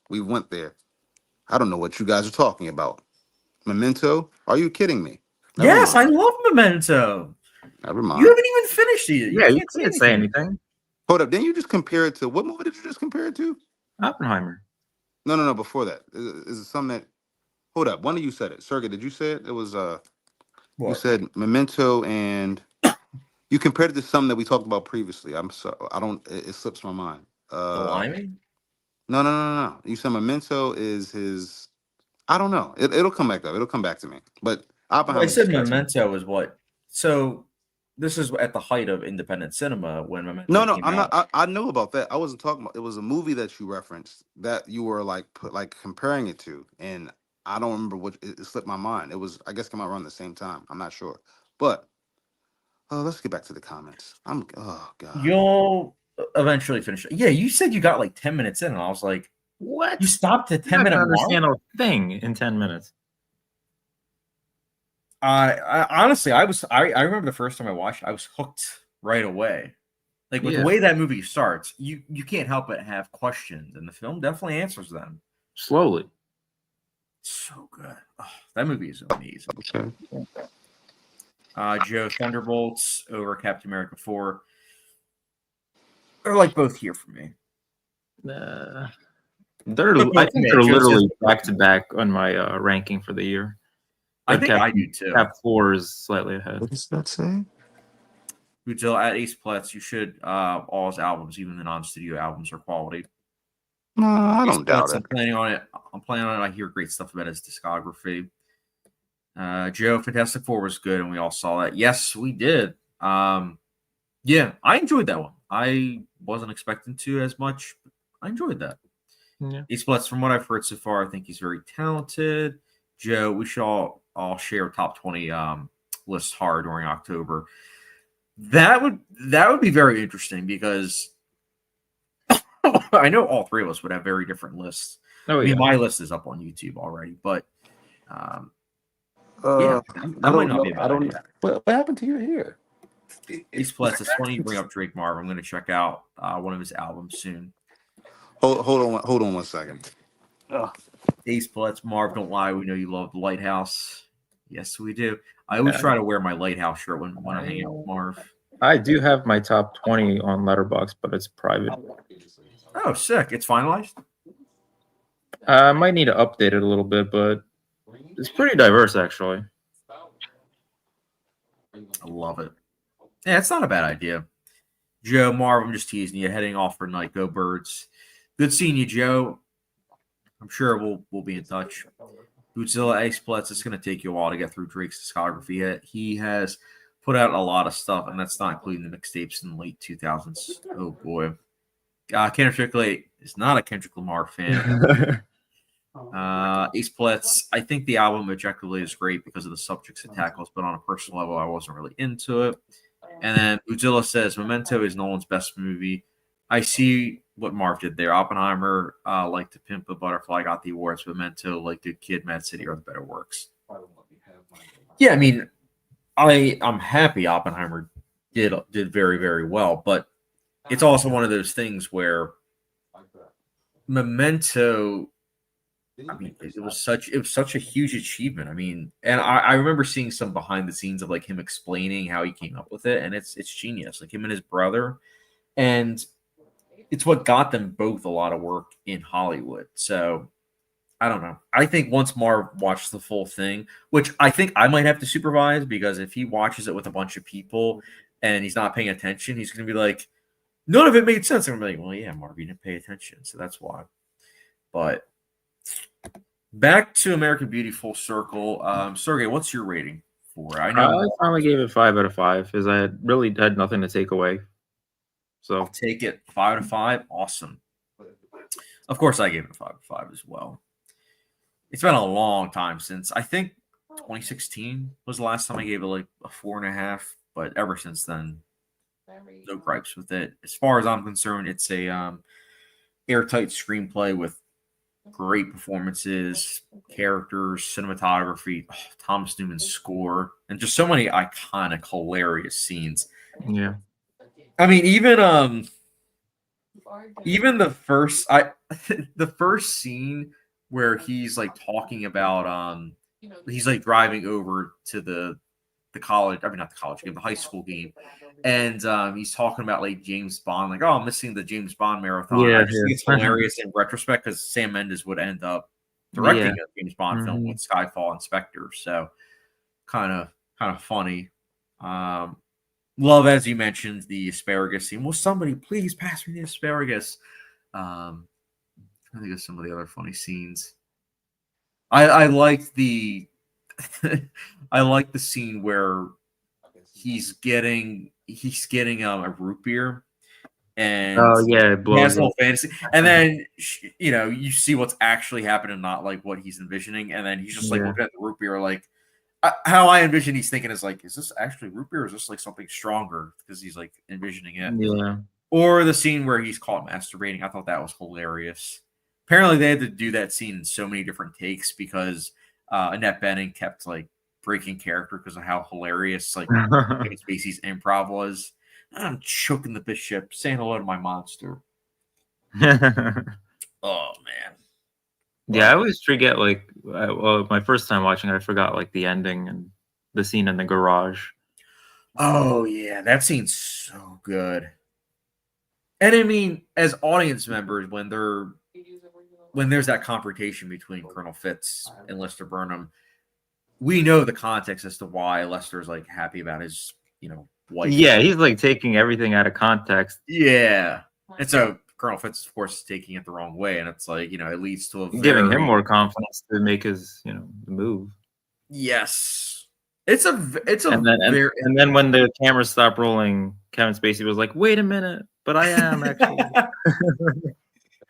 we went there. I don't know what you guys are talking about. Memento? Are you kidding me? Yes, I love Memento. Never mind. You haven't even finished it. Yeah, you can't say anything. Hold up. Didn't you just compare it to what movie did you just compare it to? Oppenheimer. No. Before that, is it something that? Hold up. One of you said it. Sergey, did you say it? It was you said Memento, and you compared it to something that we talked about previously. I'm sorry. I don't. It slips my mind. The Limey? No. You said Memento is his. I don't know. It'll come back up. It'll come back to me. But Oppenheimer. I said Memento is what. So this is at the height of independent cinema when Memento. No, I'm not. I know about that. I wasn't talking about. It was a movie that you referenced that you were like comparing it to, and I don't remember what it slipped my mind. It was, I guess, came out around the same time. I'm not sure, but let's get back to the comments. Oh god. You'll eventually finish. Yeah, you said you got like 10 minutes in, and I was like, what? You stopped at 10-minute mark? Understand a thing in 10 minutes. I honestly, I remember the first time I watched it, I was hooked right away. Like with the way that movie starts, you can't help but have questions, and the film definitely answers them slowly. So good. Oh, that movie is amazing. Okay. Joe, Thunderbolts over Captain America 4 are like both here for me. I think they're literally back to back on my ranking for the year. I think I do too. Cap 4 is slightly ahead. What does that say? Util at Ace Platts, you should all his albums, even the non-studio albums, are quality. No, I don't doubt it. I'm planning on it. I hear great stuff about his discography. Joe, Fantastic Four was good, and we all saw that. Yes, we did. Yeah, I enjoyed that one. I wasn't expecting to as much. I enjoyed that. Yeah. Ace Platts, from what I've heard so far, I think he's very talented. Joe, we should all share top 20 lists hard during October. That would be very interesting because I know all three of us would have very different lists. Oh, I mean, my list is up on YouTube already, but yeah, that might not be a bad idea. What happened to your hair? Ace Platts, it's funny you bring up Drake Marv. I'm going to check out one of his albums soon. Hold on 1 second. Ace Platts, Marv, don't lie. We know you love the Lighthouse. Yes, we do. I always try to wear my Lighthouse shirt when I hang out with Marv. I do have my top 20 on Letterboxd, but it's private. Oh, sick. It's finalized? I might need to update it a little bit, but it's pretty diverse, actually. I love it. Yeah, it's not a bad idea. Joe, Marv, I'm just teasing you. Heading off for night. Go Birds. Good seeing you, Joe. I'm sure we'll be in touch. Bootzilla Ace Platts, it's going to take you a while to get through Drake's discography. He has put out a lot of stuff, and that's not including the mixtapes in the late 2000s. Oh, boy. Kendrick Lamar is not a Kendrick Lamar fan. Ace Splits, I think the album objectively is great because of the subjects it tackles, but on a personal level, I wasn't really into it. And then Uzilla says Memento is Nolan's best movie. I see what Marv did there. Oppenheimer, like To Pimp a Butterfly, got the awards. Memento, like Good Kid, Mad City are the better works. Yeah, I mean, I'm happy Oppenheimer did very, very well, but it's also one of those things where Memento, I mean, it was such a huge achievement. I mean, and I remember seeing some behind the scenes of like him explaining how he came up with it, and it's genius. Like him and his brother, and it's what got them both a lot of work in Hollywood. So I don't know. I think once Marv watches the full thing, which I think I might have to supervise, because if he watches it with a bunch of people and he's not paying attention, he's going to be like, none of it made sense. And I'm like, well, yeah, Marv, you didn't pay attention, so that's why. But back to American Beauty full circle. Sergey, what's your rating for it? I know I finally gave it 5 out of 5 because I really had nothing to take away. So I'll take it 5 out of 5. Awesome. Of course, I gave it a 5 out of 5 as well. It's been a long time since, I think 2016 was the last time I gave it like a 4.5. But ever since then, no gripes with it. As far as I'm concerned, it's a airtight screenplay with great performances, characters, cinematography, Thomas Newman's score, and just so many iconic, hilarious scenes. yeah. I mean, even the first the first scene where he's like talking about he's like driving over to the college, I mean not the college game, the high school game, and he's talking about like James Bond, like, oh, I'm missing the James Bond marathon. Yeah, I just think it's hilarious in retrospect because Sam Mendes would end up directing a James Bond film with Skyfall and Spectre, so kind of funny. Love, as you mentioned, the asparagus scene. Will somebody please pass me the asparagus? I think of some of the other funny scenes. I like the I like the scene where he's getting a root beer, and he has a little fantasy, and then you see what's actually happening, not like what he's envisioning, and then he's just like looking at the root beer like, how I envision he's thinking is like, is this actually root beer or is this like something stronger, because he's like envisioning it. Yeah. Or the scene where he's caught masturbating. I thought that was hilarious. Apparently they had to do that scene in so many different takes because Annette Bening kept like breaking character because of how hilarious like Kevin Spacey's improv was. I'm choking the bishop, saying hello to my monster. Oh man. Yeah, I always forget, like, my first time watching it, I forgot, like, the ending and the scene in the garage. Oh, yeah, that scene's so good. And I mean, as audience members, when there's that confrontation between Colonel Fitz and Lester Burnham, we know the context as to why Lester's, like, happy about his, wife. Yeah, he's, like, taking everything out of context. Yeah. And so Colonel Fitz, of course, is taking it the wrong way, and it's like, it leads to giving him more confidence to make his, move. Yes, it's a and then when the cameras stopped rolling, Kevin Spacey was like, "Wait a minute, but I am actually."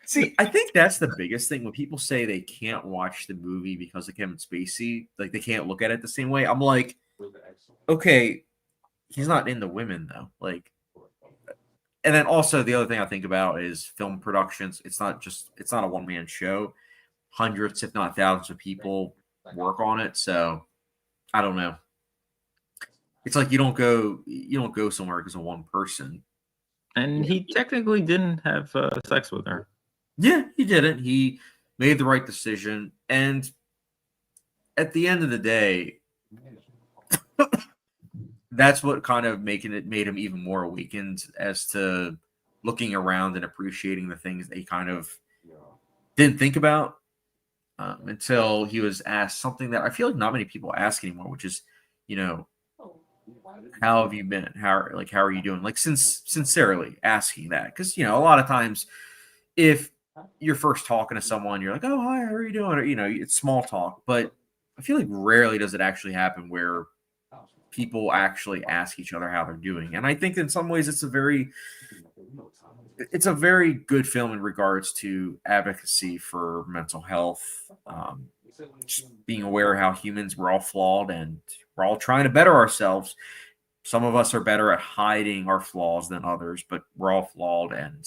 See, I think that's the biggest thing when people say they can't watch the movie because of Kevin Spacey, like they can't look at it the same way. I'm like, okay, he's not into women though, like. And then also the other thing I think about is film productions. It's not a one-man show. Hundreds, if not thousands of people work on it. So I don't know. It's like you don't go somewhere because of one person. And he technically didn't have sex with her. Yeah, he didn't. He made the right decision. And at the end of the day, that's what kind of made him even more awakened as to looking around and appreciating the things that he kind of didn't think about until he was asked something that I feel like not many people ask anymore, which is, how have you been? How are you doing? Like, sincerely asking that. Because, a lot of times if you're first talking to someone, you're like, oh, hi, how are you doing? Or, it's small talk. But I feel like rarely does it actually happen where people actually ask each other how they're doing. And I think in some ways it's a very it's a very good film in regards to advocacy for mental health, just being aware how humans, we're all flawed and we're all trying to better ourselves. Some of us are better at hiding our flaws than others, but we're all flawed. And,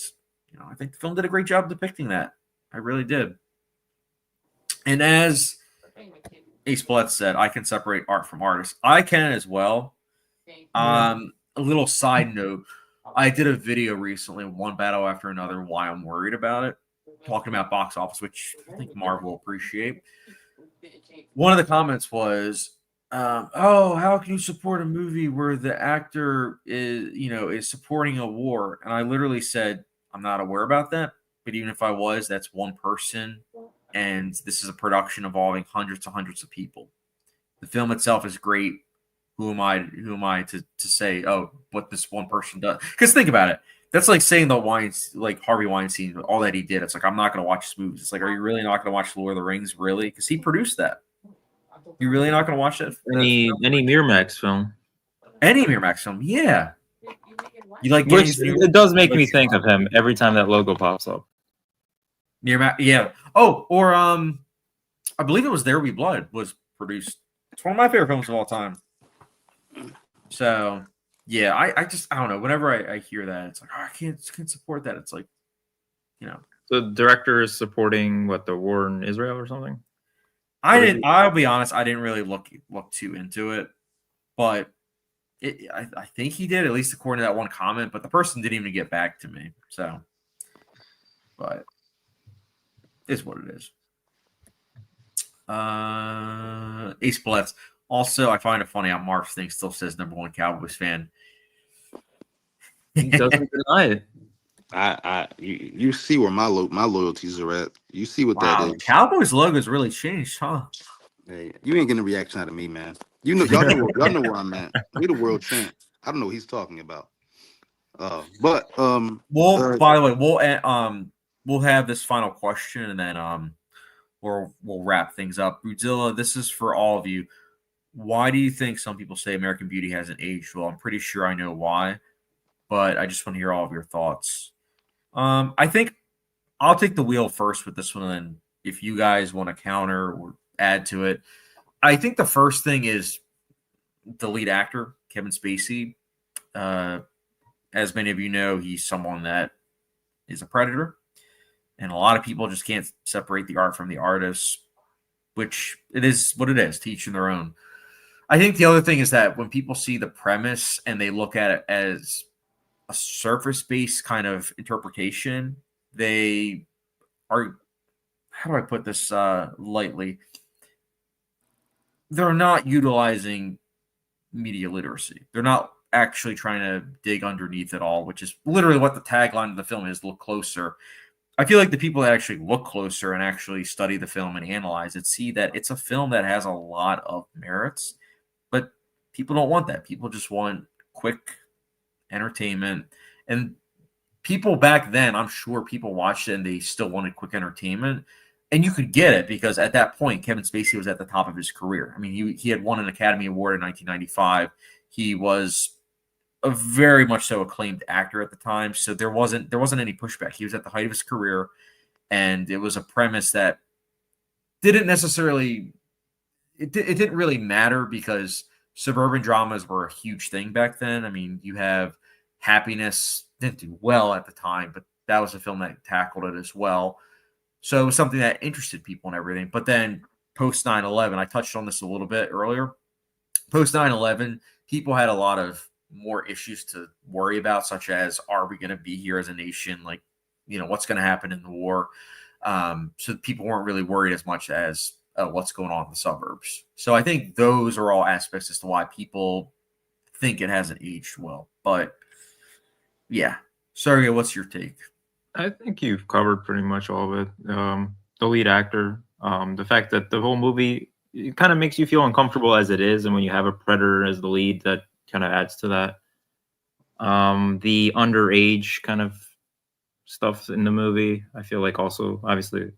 I think the film did a great job depicting that. I really did. And as Ace Blatt said, I can separate art from artists. I can as well. A little side note, I did a video recently, one battle after another, why I'm worried about it, talking about box office, which I think Marv will appreciate. One of the comments was, "Oh, how can you support a movie where the actor is supporting a war?" And I literally said, "I'm not aware about that, but even if I was, that's one person, and this is a production involving hundreds and hundreds of people. The film itself is great. Who am I? Who am I to say, oh, what this one person does? Because think about it. That's like saying like Harvey Weinstein, all that he did. It's like, I'm not going to watch his movies. It's like, are you really not going to watch Lord of the Rings? Really? Because he produced that. You really not going to watch that? Any Miramax film? Any Miramax film? Yeah. You like Which it does make me think of him every time that logo pops up. Miramax, yeah. Oh, or I believe it was There Will Be Blood was produced. It's one of my favorite films of all time. So yeah, I don't know. Whenever I hear that, it's like, oh, I can't support that. It's like, the director is supporting the war in Israel or something. I'll be honest, I didn't really look too into it, but I think he did, at least according to that one comment. But the person didn't even get back to me. So, but it's what it is. Ace Blitz. Also, I find it funny how Marv Thing still says #1 Cowboys fan. He doesn't deny it. You see where my loyalties are at. You see what that is. Cowboys logo's really changed, huh? Hey, you ain't getting a reaction out of me, man. Y'all know where I'm at. We the world champ. I don't know what he's talking about. By the way, we'll have this final question and then we'll wrap things up. Rudzilla, this is for all of you. Why do you think some people say American Beauty hasn't aged well? I'm pretty sure I know why, but I just want to hear all of your thoughts. I think I'll take the wheel first with this one, and then if you guys want to counter or add to it. I think the first thing is the lead actor, Kevin Spacey. As many of you know, he's someone that is a predator, and a lot of people just can't separate the art from the artist, which it is what it is, to each their own. I think the other thing is that when people see the premise and they look at it as a surface-based kind of interpretation, they are, how do I put this lightly? They're not utilizing media literacy. They're not actually trying to dig underneath it all, which is literally what the tagline of the film is, look closer. I feel like the people that actually look closer and actually study the film and analyze it see that it's a film that has a lot of merits, but people don't want that. People just want quick entertainment. And people back then, I'm sure people watched it and they still wanted quick entertainment. And you could get it because at that point, Kevin Spacey was at the top of his career. I mean, he had won an Academy Award in 1995. He was a very much so acclaimed actor at the time. So there wasn't any pushback. He was at the height of his career. And it was a premise that didn't necessarily, it didn't really matter because suburban dramas were a huge thing back then. I mean, you have Happiness, didn't do well at the time, but that was a film that tackled it as well. So it was something that interested people and everything. But then post 9/11, I touched on this a little bit earlier. Post 9/11, people had a lot of more issues to worry about, such as, are we going to be here as a nation? Like, what's going to happen in the war? So people weren't really worried as much as what's going on in the suburbs. So I think those are all aspects as to why people think it hasn't aged well. But yeah, Sergey, what's your take? I think you've covered pretty much all of it. The lead actor, the fact that the whole movie, it kind of makes you feel uncomfortable as it is, and when you have a predator as the lead, that kind of adds to that. The underage kind of stuff in the movie, I feel like also obviously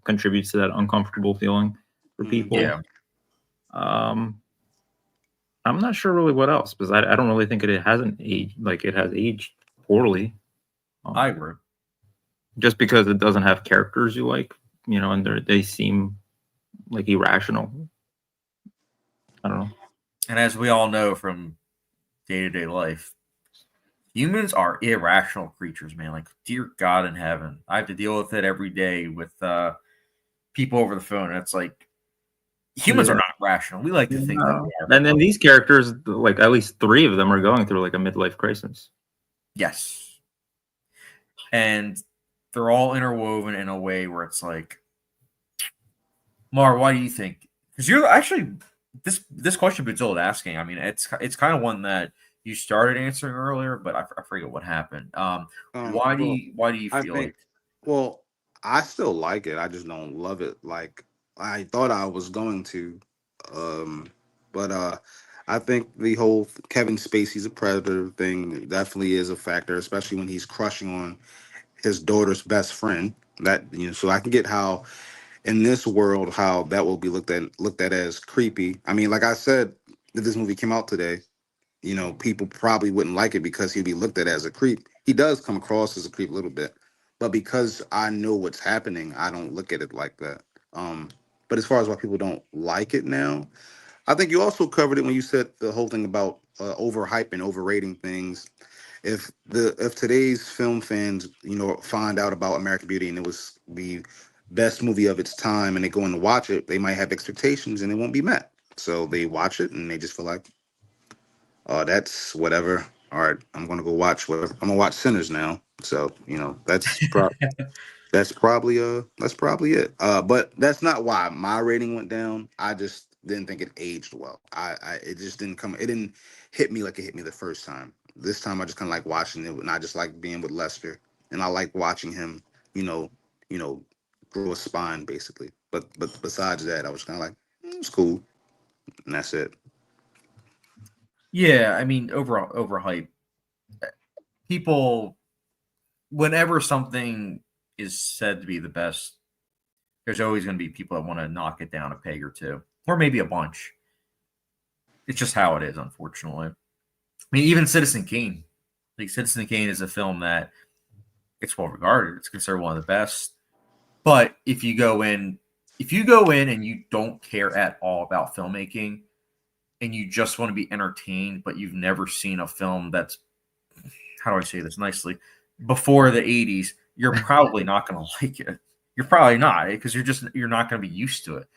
contributes to that uncomfortable feeling for people. Yeah. I'm not sure really what else, because I don't really think it hasn't aged, like it has aged poorly. I agree. Just because it doesn't have characters you like, and they seem like irrational. I don't know. And as we all know from day-to-day life, humans are irrational creatures, man. Like, dear God in heaven, I have to deal with it every day with people over the phone. And it's like, humans are not rational. We like to think that we are. And then these characters, like at least 3 of them, are going through like a midlife crisis. Yes. And they're all interwoven in a way where it's like, Mar, why do you think? Because you're actually this question Bidzold asking. I mean, it's kind of one that you started answering earlier, but I forget what happened. Why do you feel like? Well, I still like it. I just don't love it like I thought I was going to. But I think the whole Kevin Spacey's a predator thing definitely is a factor, especially when he's crushing on his daughter's best friend. That so I can get how in this world how that will be looked at as creepy. I mean, like I said, if this movie came out today, people probably wouldn't like it because he'd be looked at as a creep. He does come across as a creep a little bit, but because I know what's happening, I don't look at it like that. But as far as why people don't like it now, I think you also covered it when you said the whole thing about overhype and overrating things. If today's film fans, find out about American Beauty and it was the best movie of its time, and they go in to watch it, they might have expectations and it won't be met. So they watch it and they just feel like, oh, that's whatever. All right, I'm gonna go watch whatever. I'm gonna watch Sinners now. So that's probably it. But that's not why my rating went down. I just didn't think it aged well. I it just didn't come. It didn't hit me like it hit me the first time. This time I just kind of like watching it, and I just like being with Lester, and I like watching him. You know, you know, grow a spine basically. But besides that, I was kind of like, it's cool, and that's it. Yeah, I mean, overhype. People, whenever something is said to be the best, there's always going to be people that want to knock it down a peg or two, or maybe a bunch. It's just how it is, unfortunately. I mean, even Citizen Kane. Like, Citizen Kane is a film that it's well regarded. It's considered one of the best. But if you go in and you don't care at all about filmmaking and you just want to be entertained, but you've never seen a film that's, how do I say this nicely, before the 80s, you're probably not going to like it. You're probably not, because you're not going to be used to it.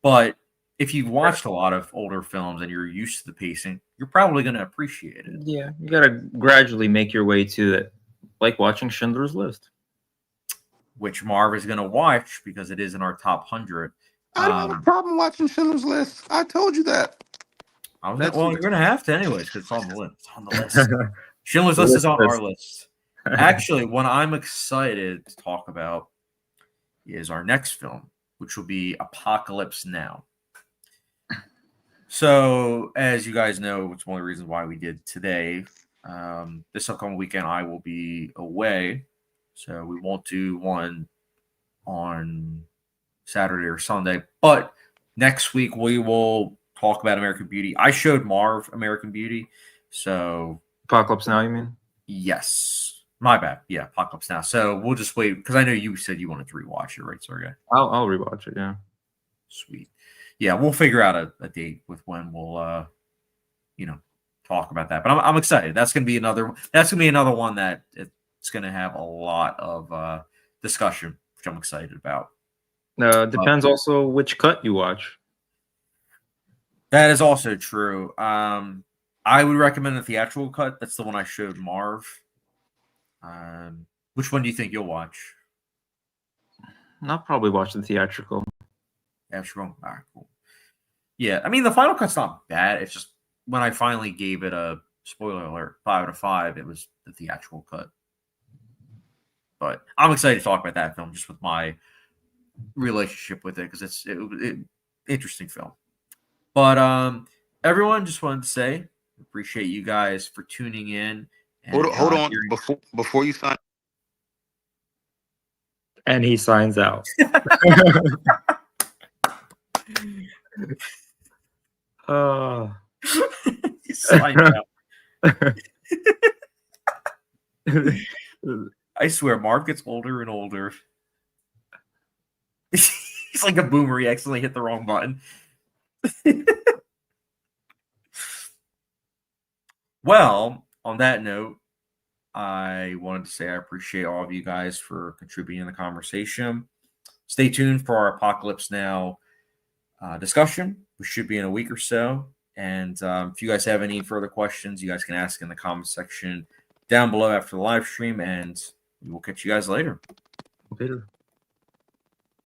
But if you've watched a lot of older films and you're used to the pacing, you're probably going to appreciate it. Yeah, you got to gradually make your way to it, like watching Schindler's List, which Marv is going to watch because it is in our top 100. I don't have a problem watching Schindler's List. I told you that. Well, you're going to have to anyways because it's on the list. It's on the list. Schindler's List is on our list. Actually, what I'm excited to talk about is our next film, which will be Apocalypse Now. So, as you guys know, it's one of the reasons why we did today. This upcoming weekend, I will be away. So, we won't do one on Saturday or Sunday. But next week, we will talk about American Beauty. I showed Marv American Beauty. So, Apocalypse Now, you mean? Yes. My bad. Yeah, Apocalypse Now. So, we'll just wait because I know you said you wanted to rewatch it, right, Sergey? I'll rewatch it, yeah. Sweet. Yeah, we'll figure out a date with when we'll talk about that. But I'm excited. That's gonna be another one that it's gonna have a lot of discussion, which I'm excited about. Depends also which cut you watch. That is also true. I would recommend the theatrical cut. That's the one I showed Marv. Which one do you think you'll watch? I'll probably watch the theatrical. Theatrical. All right, cool. Yeah, I mean the final cut's not bad. It's just when I finally gave it a spoiler alert 5 out of 5, it was the theatrical cut. But I'm excited to talk about that film just with my relationship with it because it's interesting film. But everyone, just wanted to say appreciate you guys for tuning in. And, hold on. Before you sign. And he signs out. He signed out. I swear, Marv gets older and older. He's like a boomer. He accidentally hit the wrong button. Well, on that note, I wanted to say I appreciate all of you guys for contributing in the conversation. Stay tuned for our Apocalypse Now discussion, which should be in a week or so. And if you guys have any further questions, you guys can ask in the comment section down below after the live stream, and we will catch you guys later. Later.